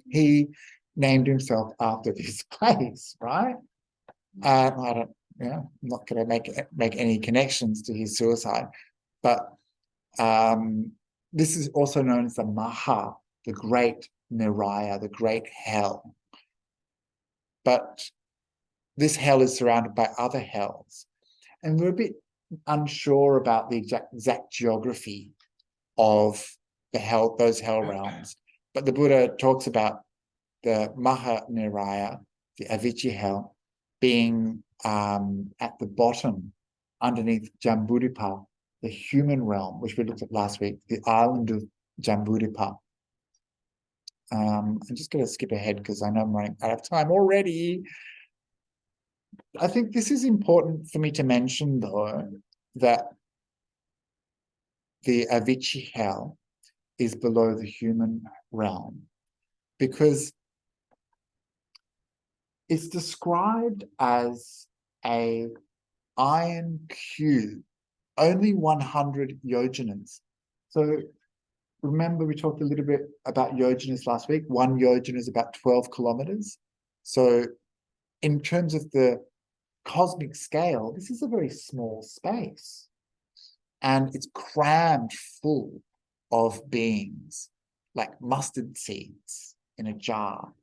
He named himself after this place, right? I don't, I'm not going to make any connections to his suicide, but this is also known as the Maha, the great Niraya, the great hell. But this hell is surrounded by other hells, and we're a bit unsure about the exact geography of those hell realms. But the Buddha talks about the Maha Niraya, the Avicii hell, being at the bottom, underneath Jambudvipa, the human realm, which we looked at last week, the island of Jambudvipa. I'm just going to skip ahead because I know I'm running out of time already. I think this is important for me to mention, though, that the Avicii hell is below the human realm, because it's described as a iron cube, only 100 yojanas. So remember we talked a little bit about yojanas last week. 1 yojana is about 12 kilometers. So in terms of the cosmic scale, this is a very small space. And it's crammed full of beings, like mustard seeds in a jar,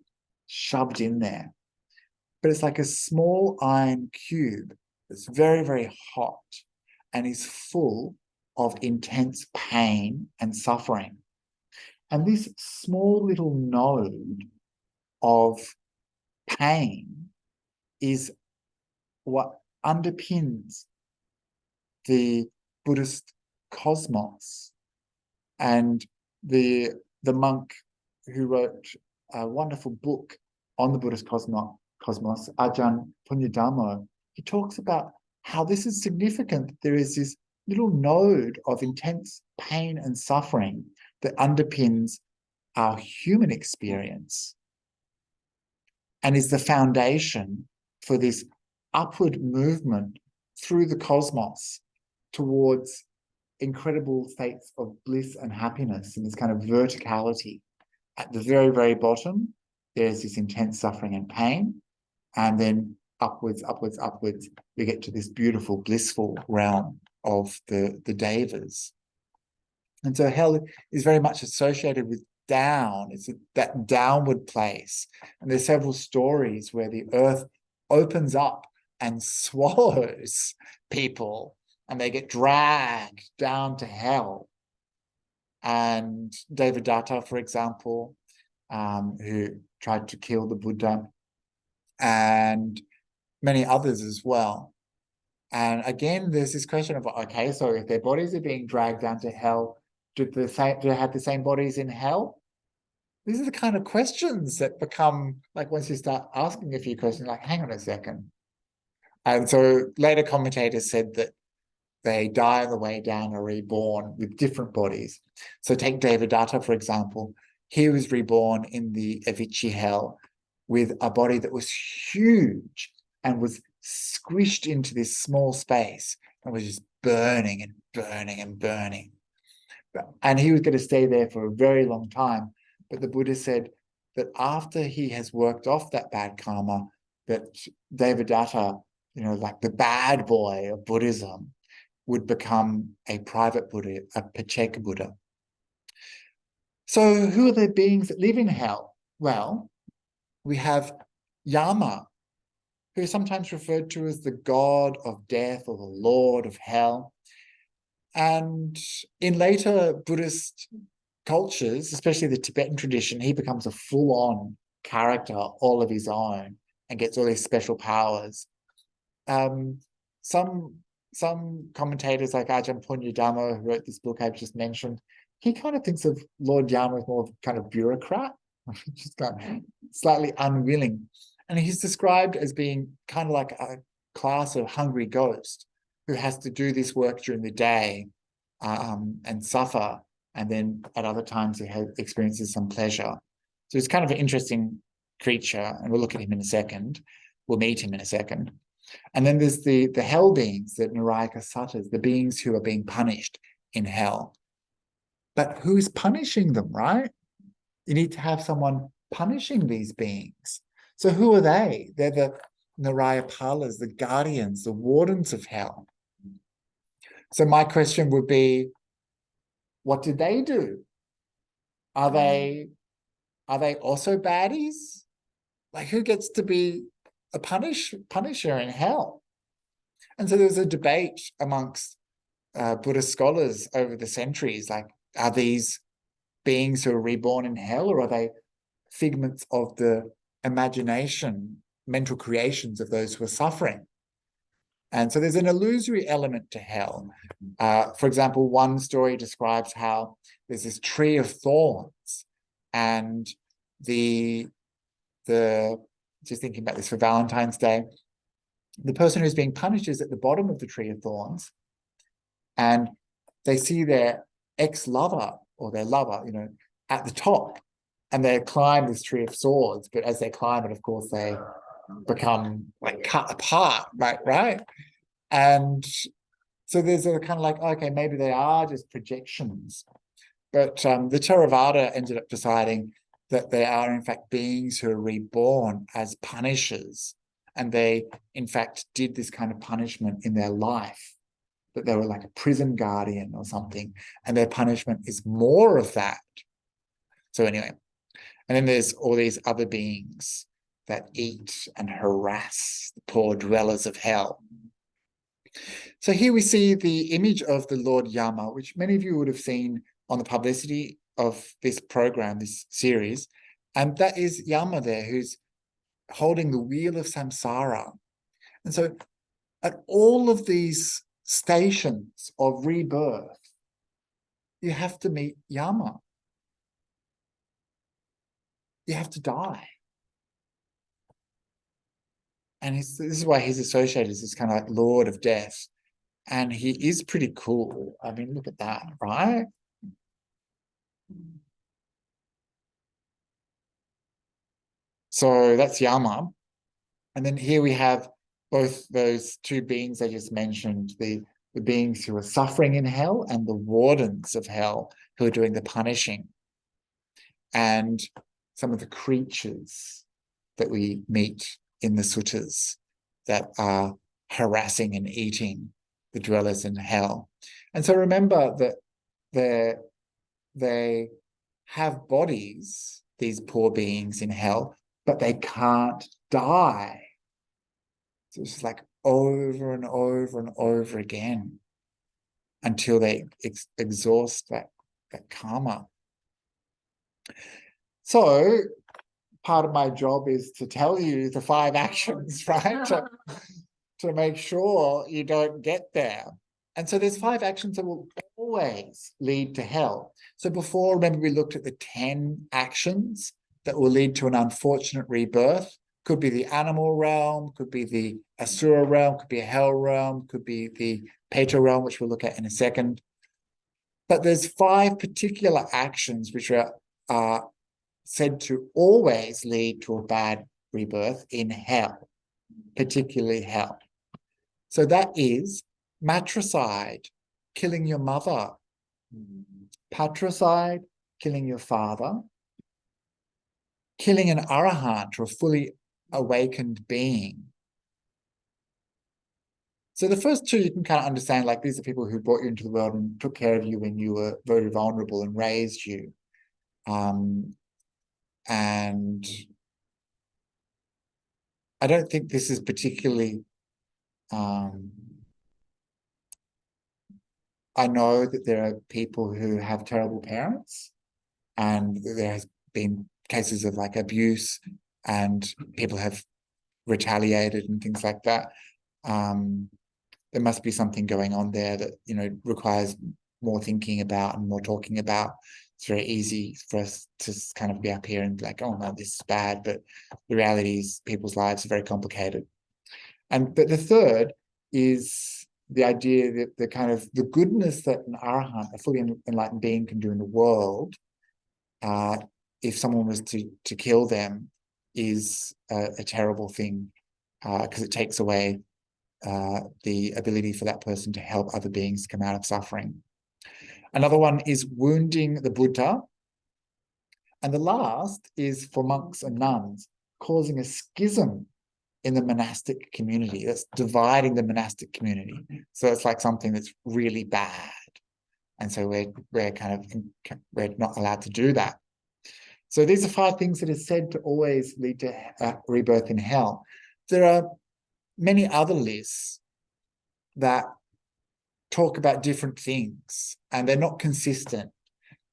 shoved in there. But it's like a small iron cube that's very, very hot and is full of intense pain and suffering. And this small little node of pain is what underpins the Buddhist cosmos. And the monk who wrote a wonderful book on the Buddhist cosmos, Ajahn Punyadhammo, he talks about how this is significant. There is this little node of intense pain and suffering that underpins our human experience and is the foundation for this upward movement through the cosmos towards incredible states of bliss and happiness and this kind of verticality. At the very, very bottom, there's this intense suffering and pain. And then upwards, upwards, upwards, we get to this beautiful, blissful realm of the devas. And so hell is very much associated with down. It's that downward place. And there's several stories where the earth opens up and swallows people and they get dragged down to hell. And Devadatta, for example, who tried to kill the Buddha, and many others as well. And again, there's this question of, okay, so if their bodies are being dragged down to hell, do they have the same bodies in hell? These are the kind of questions that become, like, once you start asking a few questions, like, hang on a second. And so later commentators said that they die on the way down, are reborn with different bodies. So take Devadatta, for example. He was reborn in the Avicii hell with a body that was huge and was squished into this small space and was just burning and burning and burning. And he was going to stay there for a very long time. But the Buddha said that after he has worked off that bad karma, that Devadatta, like the bad boy of Buddhism, would become a private Buddha, a Pacceka Buddha. So who are the beings that live in hell? Well, we have Yama, who is sometimes referred to as the god of death or the lord of hell. And in later Buddhist cultures, especially the Tibetan tradition, he becomes a full-on character all of his own and gets all these special powers. Some some commentators like Ajahn Punyadhammo, who wrote this book I've just mentioned, he kind of thinks of Lord Yama as more of a kind of bureaucrat, just kind of slightly unwilling. And he's described as being kind of like a class of hungry ghost who has to do this work during the day and suffer, and then at other times he experiences some pleasure. So it's kind of an interesting creature, and we'll look at him in a second. We'll meet him in a second. And then there's the hell beings, the Narayaka Sattas, the beings who are being punished in hell. But who's punishing them, right? You need to have someone punishing these beings. So who are they? They're the Narayapalas, the guardians, the wardens of hell. So my question would be, what did they do? Are they also baddies? Like, who gets to be a punisher in hell? And so there was a debate amongst Buddhist scholars over the centuries, like, are these beings who are reborn in hell, or are they figments of the imagination, mental creations of those who are suffering? And so there's an illusory element to hell. For example, one story describes how there's this tree of thorns, and the just thinking about this for Valentine's Day, the person who's being punished is at the bottom of the tree of thorns, and they see their ex-lover or their lover, at the top, and they climb this tree of swords. But as they climb it, of course, they become like cut apart, right? And so there's a kind of like, okay, maybe they are just projections. But the Theravada ended up deciding that they are, in fact, beings who are reborn as punishers. And they, in fact, did this kind of punishment in their life, that they were like a prison guardian or something. And their punishment is more of that. So anyway, and then there's all these other beings that eat and harass the poor dwellers of hell. So here we see the image of the Lord Yama, which many of you would have seen on the publicity of this program, this series. And that is Yama there, who's holding the wheel of samsara. And so at all of these stations of rebirth, you have to meet Yama. You have to die. And this is why he's associated as this kind of like Lord of Death. And he is pretty cool. I mean, look at that, right? So that's Yama. And then here we have both those two beings I just mentioned, the beings who are suffering in hell and the wardens of hell who are doing the punishing. And some of the creatures that we meet in the suttas that are harassing and eating the dwellers in hell. And so remember that they have bodies, these poor beings in hell, but they can't die. So it's just like over and over and over again until they exhaust that karma. So part of my job is to tell you the 5 actions, right? to make sure you don't get there. And so there's 5 actions that will always lead to hell. So before, remember, we looked at the 10 actions that will lead to an unfortunate rebirth. Could be the animal realm, could be the asura realm, could be a hell realm, could be the Peto realm, which we'll look at in a second. But there's 5 particular actions which are said to always lead to a bad rebirth in hell, particularly hell. So that is matricide, killing your mother; patricide, killing your father; killing an arahant, or a fully awakened being. So the first 2 you can kind of understand, like these are people who brought you into the world and took care of you when you were very vulnerable and raised you. And I don't think this is particularly, I know that there are people who have terrible parents, and there has been cases of like abuse, and people have retaliated and things like that. there must be something going on there that, requires more thinking about and more talking about. It's very easy for us to kind of be up here and be like, oh no, this is bad. But the reality is people's lives are very complicated. But the third is the idea that the goodness that an arahant, a fully enlightened being, can do in the world, if someone was to kill them, is a terrible thing, because it takes away the ability for that person to help other beings come out of suffering. Another one is wounding the Buddha. And the last is for monks and nuns, causing a schism in the monastic community. That's dividing the monastic community. So it's like something that's really bad. And so we're not allowed to do that. So these are 5 things that are said to always lead to rebirth in hell. There are many other lists that talk about different things, and they're not consistent.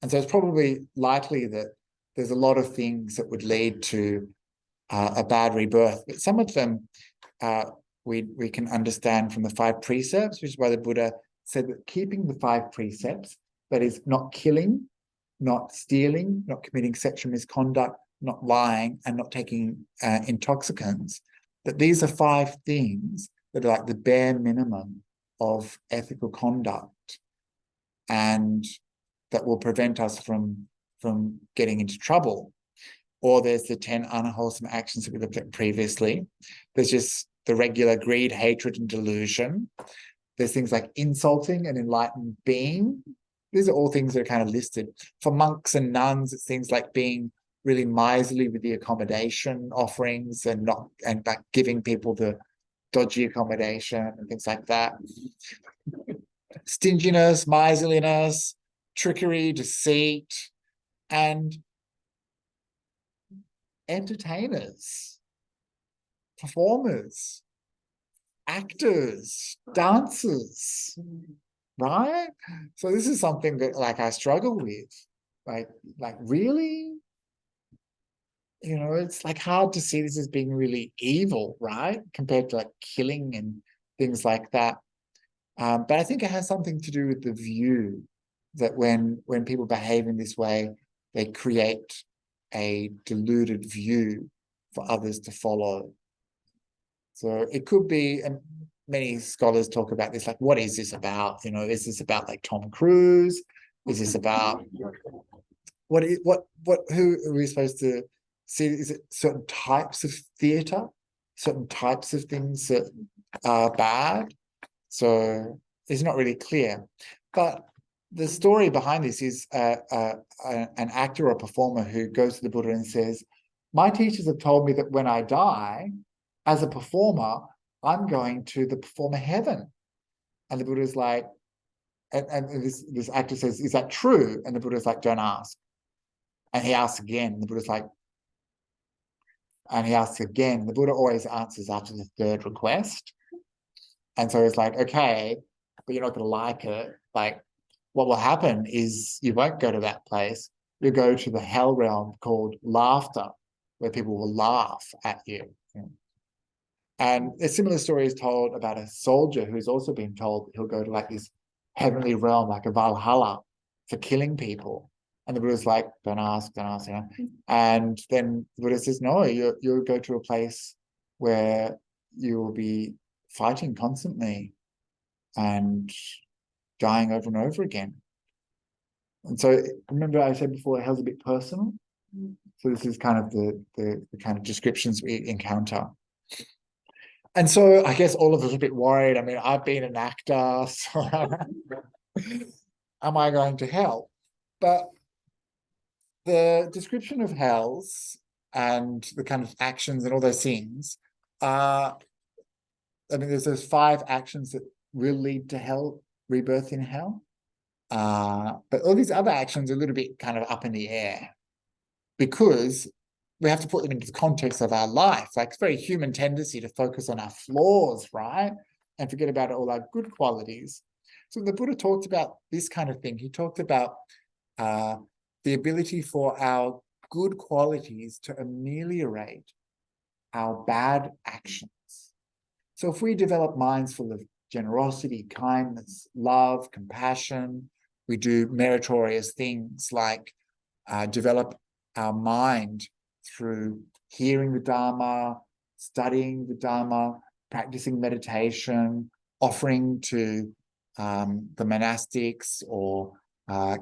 And so it's probably likely that there's a lot of things that would lead to a bad rebirth. But some of them we can understand from the 5 precepts, which is why the Buddha said that keeping the 5 precepts, that is, not killing, not stealing, not committing sexual misconduct, not lying, and not taking intoxicants, that these are 5 things that are like the bare minimum of ethical conduct, and that will prevent us from getting into trouble. Or there's the 10 unwholesome actions that we looked at previously. There's just the regular greed, hatred, and delusion. There's things like insulting an enlightened being. These are all things that are kind of listed. For monks and nuns, it's things like being really miserly with the accommodation offerings and like giving people the dodgy accommodation and things like that. Stinginess, miserliness, trickery, deceit, and entertainers, performers, actors, dancers, right? So this is something that I struggle with. Like really? It's hard to see this as being really evil, right? Compared to killing and things like that. But I think it has something to do with the view that when people behave in this way, they create a deluded view for others to follow. So it could be, and many scholars talk about this, what is this about? Is this about Tom Cruise? Is this about who are we supposed to see? Is it certain types of theatre, certain types of things that are bad? So it's not really clear. But the story behind this is an actor or performer who goes to the Buddha and says, my teachers have told me that when I die, as a performer, I'm going to the performer heaven. And the Buddha's like, and this actor says, is that true? And the Buddha's like, don't ask. And he asks again. The Buddha's like, and he asks again. The Buddha always answers after the 3rd request. And so it's like, okay, but you're not going to like it. What will happen is you won't go to that place. You go to the hell realm called laughter, where people will laugh at you. And a similar story is told about a soldier who's also been told he'll go to this heavenly realm, like a Valhalla, for killing people. And the Buddha's like, don't ask. And then the Buddha says, no, you'll go to a place where you will be fighting constantly and dying over and over again. And so remember I said before, hell's a bit personal. So this is kind of the kind of descriptions we encounter. And so I guess all of us are a bit worried. I mean, I've been an actor, so am I going to hell? But the description of hells and the kind of actions and all those things are, there's those 5 actions that will lead to hell, rebirth in hell. But all these other actions are a little bit kind of up in the air, because we have to put them into the context of our life. It's very human tendency to focus on our flaws, right? And forget about all our good qualities. So the Buddha talked about this kind of thing. He talked about the ability for our good qualities to ameliorate our bad actions. So if we develop minds full of generosity, kindness, love, compassion. We do meritorious things like develop our mind through hearing the Dharma, studying the Dharma, practicing meditation, offering to the monastics, or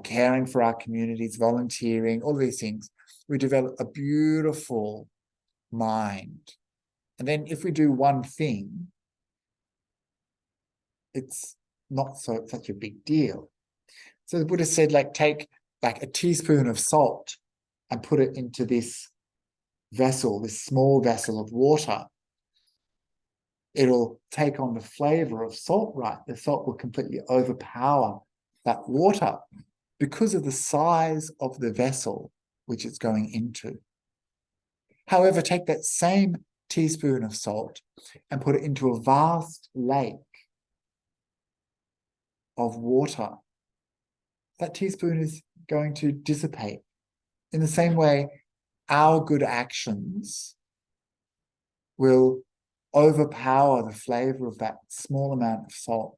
caring for our communities, volunteering, all of these things. We develop a beautiful mind. And then if we do one thing, it's not such a big deal. So the Buddha said, like, take like a teaspoon of salt and put it into this vessel, this small vessel of water. It'll take on the flavor of salt, right? The salt will completely overpower that water because of the size of the vessel which it's going into. However, take that same teaspoon of salt and put it into a vast lake of water. That teaspoon is going to dissipate. In the same way, our good actions will overpower the flavor of that small amount of salt.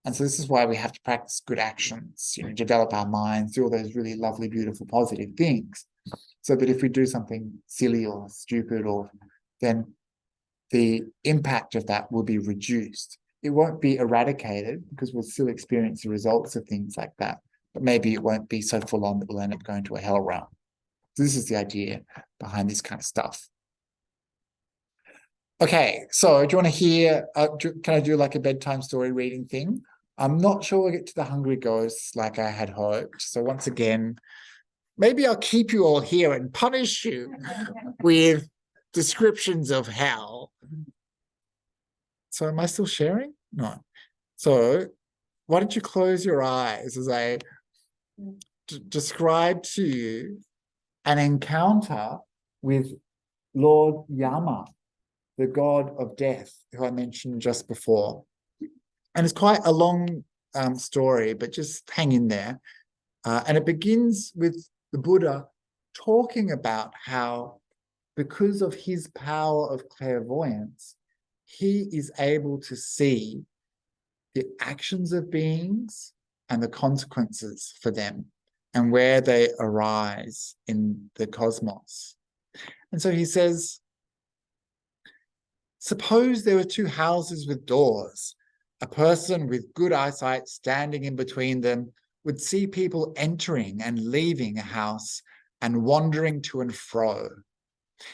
And so this is why we have to practice good actions, develop our minds, do all those really lovely, beautiful, positive things. So that if we do something silly or stupid, then the impact of that will be reduced. It won't be eradicated because we'll still experience the results of things like that. But maybe it won't be so full on that we'll end up going to a hell realm. So this is the idea behind this kind of stuff. Okay, so do you want to hear, can I do like a bedtime story reading thing? I'm not sure we'll get to the hungry ghosts like I had hoped. So once again, maybe I'll keep you all here and punish you with descriptions of hell. So am I still sharing? No. So why don't you close your eyes as I describe to you an encounter with Lord Yama, the god of death, who I mentioned just before. And it's quite a long story, but just hang in there. And it begins with the Buddha talking about how, because of his power of clairvoyance, he is able to see the actions of beings and the consequences for them and where they arise in the cosmos. And so he says, suppose there were two houses with doors. A person with good eyesight standing in between them would see people entering and leaving a house and wandering to and fro.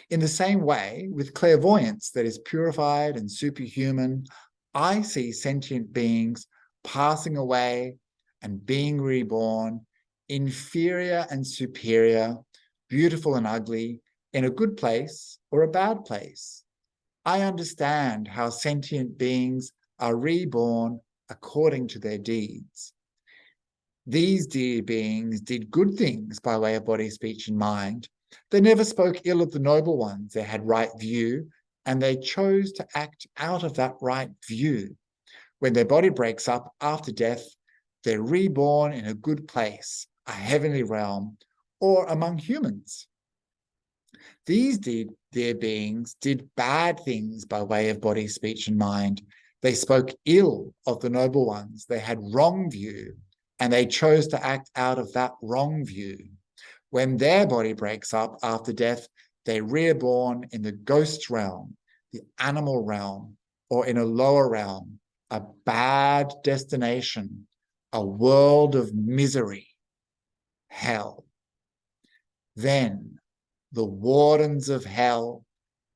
In the same way, with clairvoyance that is purified and superhuman, I see sentient beings passing away and being reborn, inferior and superior, beautiful and ugly, in a good place or a bad place. I understand how sentient beings are reborn according to their deeds. These dear beings did good things by way of body, speech, and mind. They never spoke ill of the noble ones. They had right view, and they chose to act out of that right view. When their body breaks up after death, they're reborn in a good place, a heavenly realm, or among humans. These dear beings did bad things by way of body, speech, and mind. They spoke ill of the noble ones. They had wrong view, and they chose to act out of that wrong view. When their body breaks up after death, they're reborn in the ghost realm, the animal realm, or in a lower realm, a bad destination, a world of misery, hell. Then the wardens of hell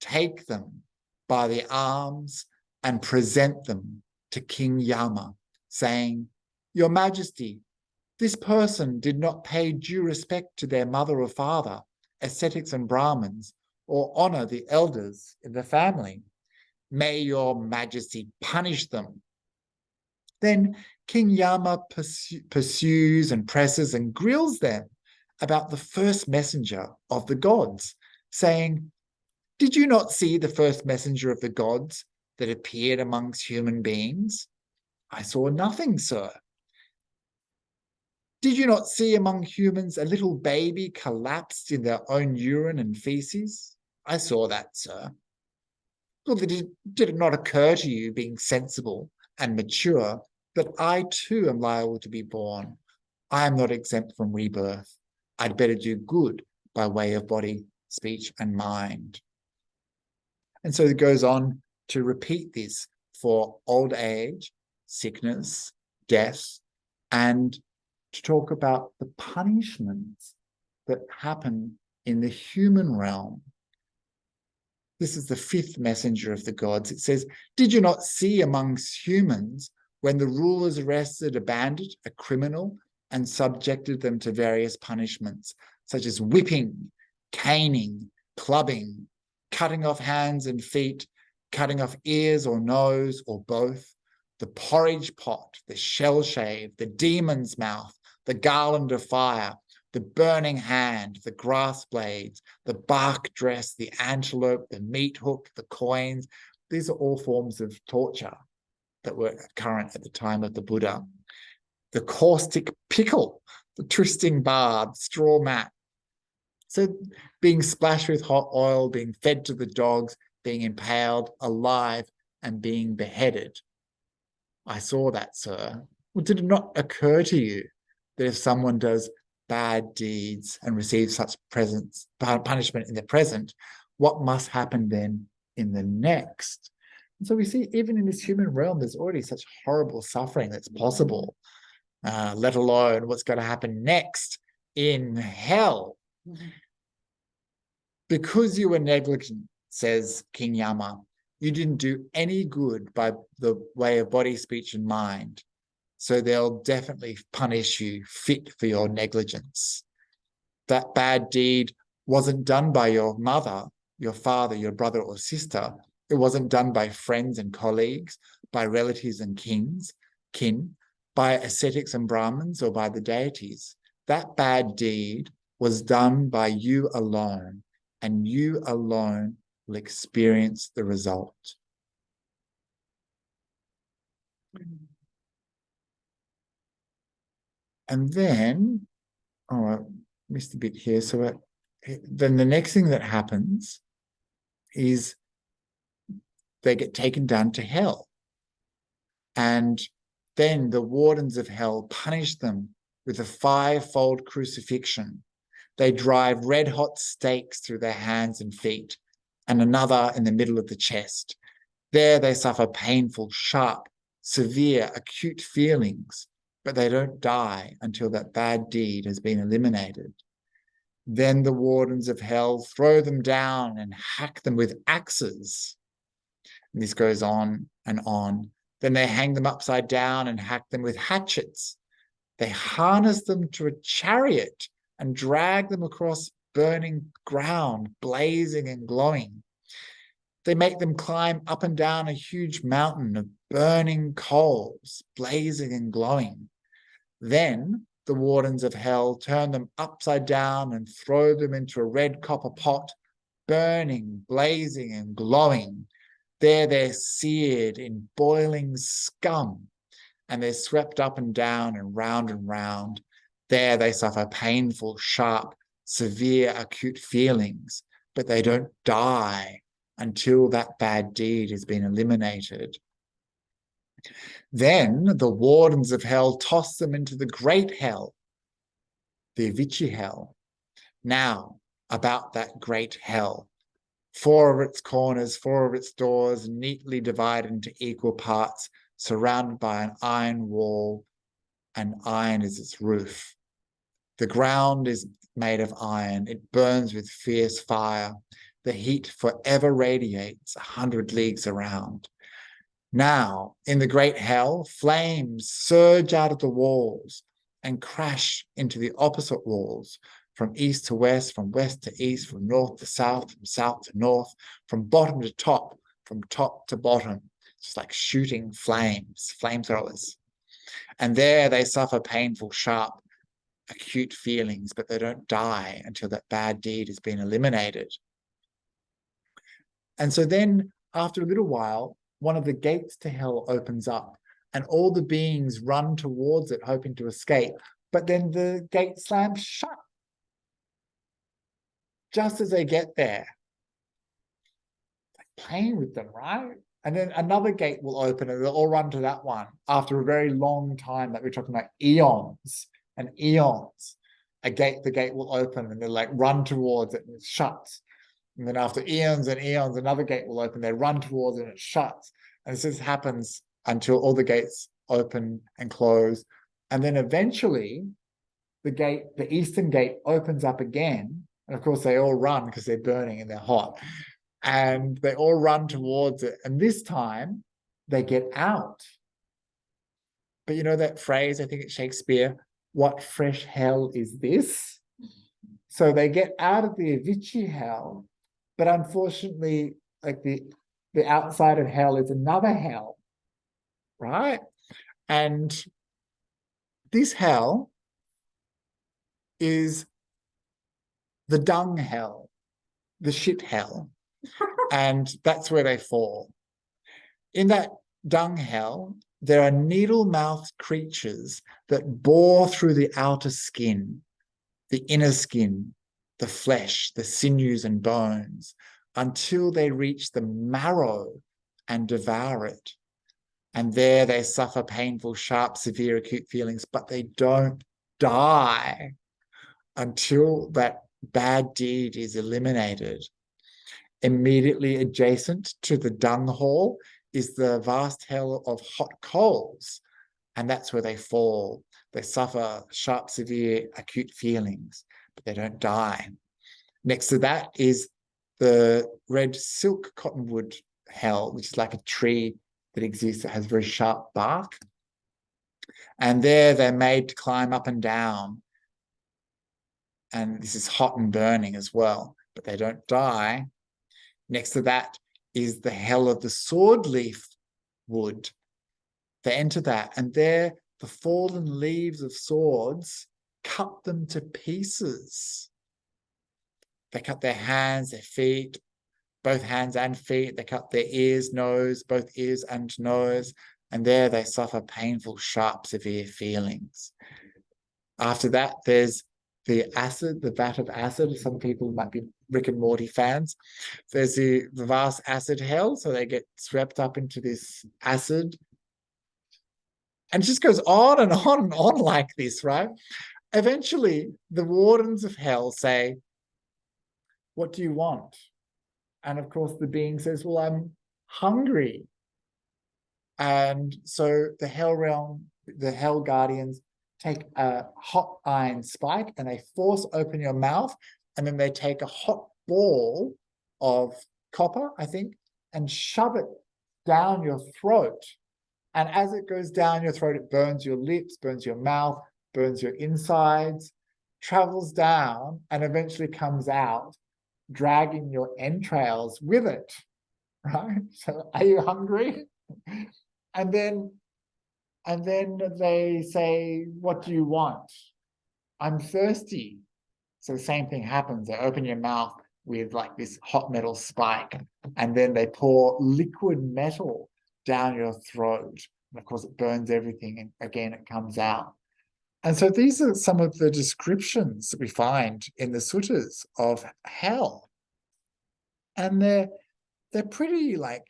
take them by the arms and present them to King Yama, saying, Your Majesty, this person did not pay due respect to their mother or father, ascetics and Brahmins, or honor the elders in the family. May your Majesty punish them. Then King Yama pursues and presses and grills them about the first messenger of the gods, saying, Did you not see the first messenger of the gods that appeared amongst human beings? I saw nothing, sir. Did you not see among humans a little baby collapsed in their own urine and feces? I saw that, sir. Well, did it not occur to you, being sensible and mature, that I too am liable to be born. I am not exempt from rebirth. I'd better do good by way of body, speech, and mind. And so it goes on to repeat this for old age, sickness, death, and to talk about the punishments that happen in the human realm. This is the fifth messenger of the gods. It says, did you not see amongst humans when the rulers arrested a bandit, a criminal, and subjected them to various punishments, such as whipping, caning, clubbing, cutting off hands and feet, cutting off ears or nose or both, the porridge pot, the shell shave, the demon's mouth, the garland of fire, the burning hand, the grass blades, the bark dress, the antelope, the meat hook, the coins. These are all forms of torture that were current at the time of the Buddha. The caustic pickle, the twisting barb, straw mat. So being splashed with hot oil, being fed to the dogs, being impaled alive, and being beheaded. I saw that, sir. Well, did it not occur to you that if someone does bad deeds and receives such punishment in the present, what must happen then in the next? And so we see even in this human realm, there's already such horrible suffering that's possible, let alone what's going to happen next in hell. Because you were negligent, says King Yama, you didn't do any good by the way of body, speech, and mind. So they'll definitely punish you fit for your negligence. That bad deed wasn't done by your mother, your father, your brother, or sister. It wasn't done by friends and colleagues, by relatives and kin, by ascetics and Brahmins, or by the deities. That bad deed was done by you alone, and you alone will experience the result. And then, oh, I missed a bit here. So then the next thing that happens is they get taken down to hell. And then the wardens of hell punish them with a 5-fold crucifixion. They drive red-hot stakes through their hands and feet, and another in the middle of the chest. There they suffer painful, sharp, severe, acute feelings, but they don't die until that bad deed has been eliminated. Then the wardens of hell throw them down and hack them with axes. And this goes on and on. Then they hang them upside down and hack them with hatchets. They harness them to a chariot and drag them across burning ground, blazing and glowing. They make them climb up and down a huge mountain of burning coals, blazing and glowing. Then the wardens of hell turn them upside down and throw them into a red copper pot, burning, blazing and glowing. There they're seared in boiling scum, and they're swept up and down and round and round. There they suffer painful, sharp, severe, acute feelings, but they don't die until that bad deed has been eliminated. Then the wardens of hell toss them into the great hell, the Avicii hell. Now, about that great hell. 4 of its corners, 4 of its doors, neatly divided into equal parts, surrounded by an iron wall, and iron is its roof. The ground is made of iron. It burns with fierce fire. The heat forever radiates 100 leagues around. Now, in the great hell, flames surge out of the walls and crash into the opposite walls, from east to west, from west to east, from north to south, from south to north, from bottom to top, from top to bottom. It's like shooting flames, flamethrowers. And there they suffer painful, sharp, acute feelings, but they don't die until that bad deed has been eliminated. And so then, after a little while, one of the gates to hell opens up, and all the beings run towards it, hoping to escape. But then the gate slams shut. Just as they get there, like playing with them, right? And then another gate will open and they'll all run to that one after a very long time, like we're talking about eons and eons. The gate will open and they'll like run towards it and it shuts. And then after eons and eons, another gate will open, they run towards it and it shuts. And this just happens until all the gates open and close. And then eventually the eastern gate opens up again. And of course they all run because they're burning and they're hot. And they all run towards it. And this time they get out. But you know that phrase, I think it's Shakespeare, what fresh hell is this? So they get out of the Avicii hell, but unfortunately, like the outside of hell is another hell, right? And this hell is the dung hell, the shit hell. And that's where they fall. In that dung hell, there are needle-mouthed creatures that bore through the outer skin, the inner skin, the flesh, the sinews and bones, until they reach the marrow and devour it. And there they suffer painful, sharp, severe, acute feelings, but they don't die until that bad deed is eliminated. Immediately adjacent to the dung hall is the vast hell of hot coals, and that's where they fall. They suffer sharp, severe, acute feelings, but they don't die. Next to that is the red silk cottonwood hell, which is like a tree that exists that has very sharp bark. And there they're made to climb up and down. And this is hot and burning as well, but they don't die. Next to that is the hell of the sword leaf wood. They enter that, and there the fallen leaves of swords cut them to pieces. They cut their hands, their feet, both hands and feet. They cut their ears, nose, both ears and nose, and there they suffer painful, sharp, severe feelings. After that, there's the acid, the vat of acid. Some people might be Rick and Morty fans. There's the vast acid hell, so they get swept up into this acid. And it just goes on and on and on like this, right? Eventually, the wardens of hell say, what do you want? And of course, the being says, well, I'm hungry. And so the hell realm, the hell guardians take a hot iron spike and they force open your mouth, and then they take a hot ball of copper, I think, and shove it down your throat. And as it goes down your throat, it burns your lips, burns your mouth, burns your insides, travels down, and eventually comes out, dragging your entrails with it, right? So are you hungry? And then they say, what do you want? I'm thirsty. So the same thing happens. They open your mouth with like this hot metal spike, and then they pour liquid metal down your throat. And of course, it burns everything, and again, it comes out. And so these are some of the descriptions that we find in the suttas of hell. And they're pretty like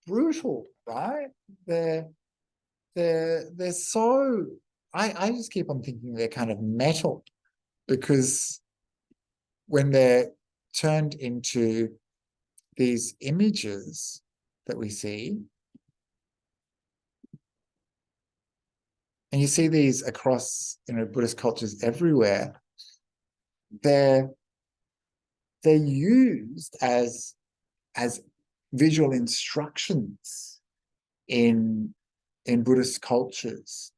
brutal, right? They're so, I just keep on thinking they're kind of metal, because when they're turned into these images that we see, and you see these across, Buddhist cultures everywhere, they're used as visual instructions in Buddhist cultures,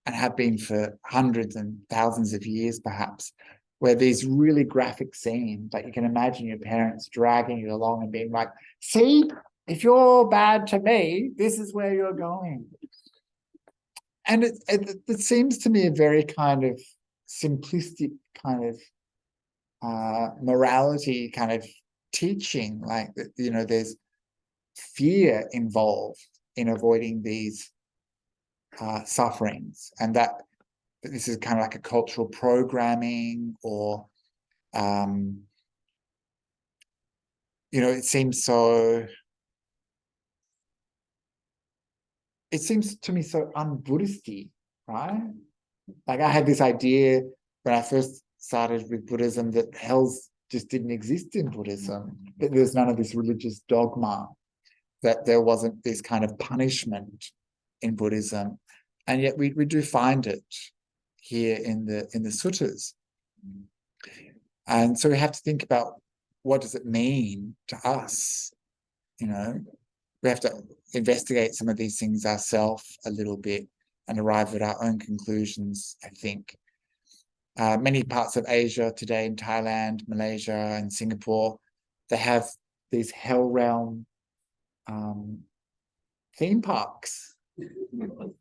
and have been for hundreds and thousands of years perhaps, where these really graphic scenes, like you can imagine your parents dragging you along and being like, see, if you're bad to me, this is where you're going. And it seems to me a very kind of simplistic kind of morality kind of teaching, like, there's fear involved in avoiding these sufferings, and that this is kind of like a cultural programming, or it seems so it seems to me so un-Buddhisty, right? Like I had this idea when I first started with Buddhism that hells just didn't exist in Buddhism, that there's none of this religious dogma, that there wasn't this kind of punishment in Buddhism. And yet we do find it here in the suttas. And so we have to think about, what does it mean to us? You know, we have to investigate some of these things ourselves a little bit and arrive at our own conclusions, I think. Many parts of Asia today, in Thailand, Malaysia, and Singapore, they have these hell realm theme parks that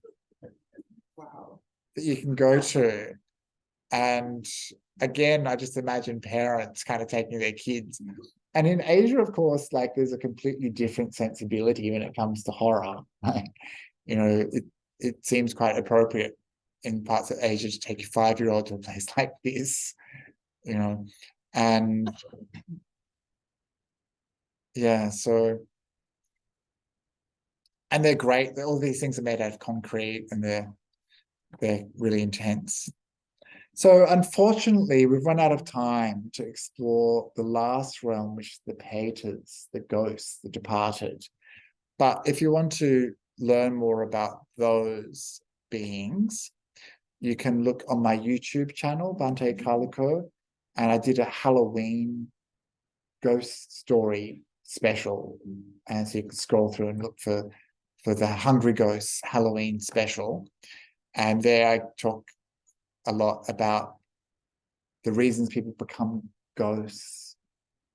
you can go to. And again, I just imagine parents kind of taking their kids. And in Asia, of course, like there's a completely different sensibility when it comes to horror. You know, it seems quite appropriate in parts of Asia to take your 5-year-old to a place like this, you know. And yeah, so, and they're great. All these things are made out of concrete, and they're really intense. So unfortunately, we've run out of time to explore the last realm, which is the Patas, the ghosts, the departed. But if you want to learn more about those beings, you can look on my YouTube channel, Bhante Akaliko, and I did a Halloween ghost story special. And so you can scroll through and look for the Hungry Ghosts Halloween special. And there I talk a lot about the reasons people become ghosts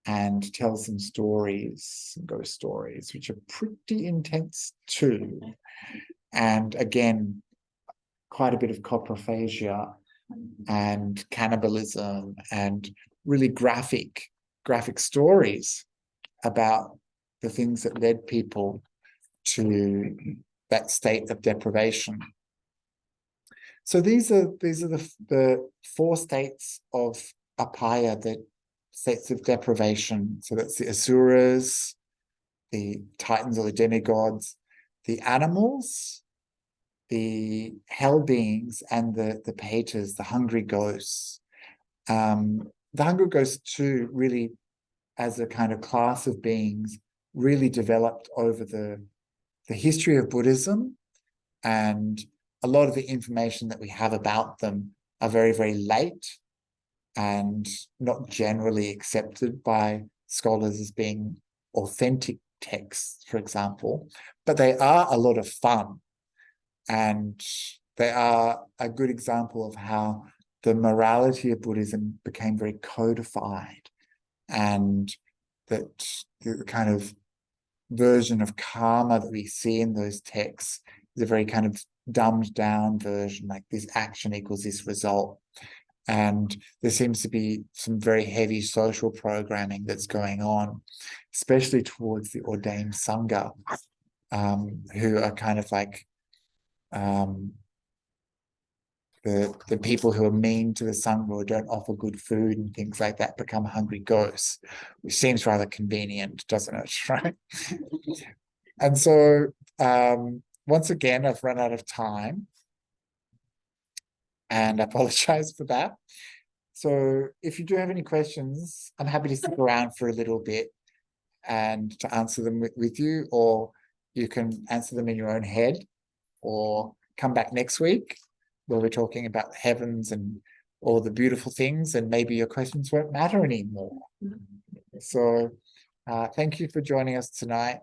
and tell some stories, ghost stories, which are pretty intense too. And again, quite a bit of coprophagia and cannibalism and really graphic stories about the things that led people to that state of deprivation. So these are the 4 states of apaya, the states of deprivation. So that's the asuras, the titans or the demigods, the animals, the hell beings, and the Patas, the hungry ghosts. The hungry ghosts too, really, as a kind of class of beings, really developed over the history of Buddhism, and a lot of the information that we have about them are very, very late and not generally accepted by scholars as being authentic texts, for example, but they are a lot of fun. And they are a good example of how the morality of Buddhism became very codified, and that the kind of version of karma that we see in those texts is a very kind of dumbed down version, like this action equals this result. And there seems to be some very heavy social programming that's going on, especially towards the ordained Sangha, who are kind of like the people who are mean to the Sangha or don't offer good food and things like that become hungry ghosts, which seems rather convenient, doesn't it? Right? And so once again, I've run out of time, and I apologize for that. So if you do have any questions, I'm happy to stick around for a little bit and to answer them with you, or you can answer them in your own head, or come back next week where we're talking about heavens and all the beautiful things, and maybe your questions won't matter anymore. So thank you for joining us tonight.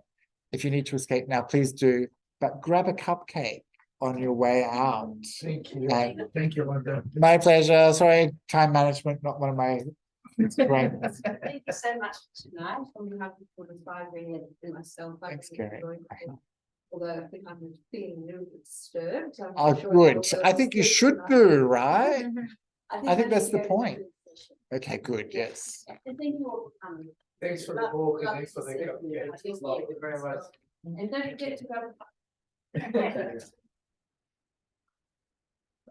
If you need to escape now, please do, but grab a cupcake on your way out. Thank you. Thank you, Linda. My pleasure. Sorry, time management, not one of my strengths. Thank you so much for tonight. On behalf of the Inspiring and myself, Thanks, Gary. Although I think I'm feeling a little bit disturbed. Oh, good. I think you should do, right? I think that's the point. Okay, good. Yes. Thank you all for coming. Thanks for the book and thanks for the. Thank you very much. And don't forget to go.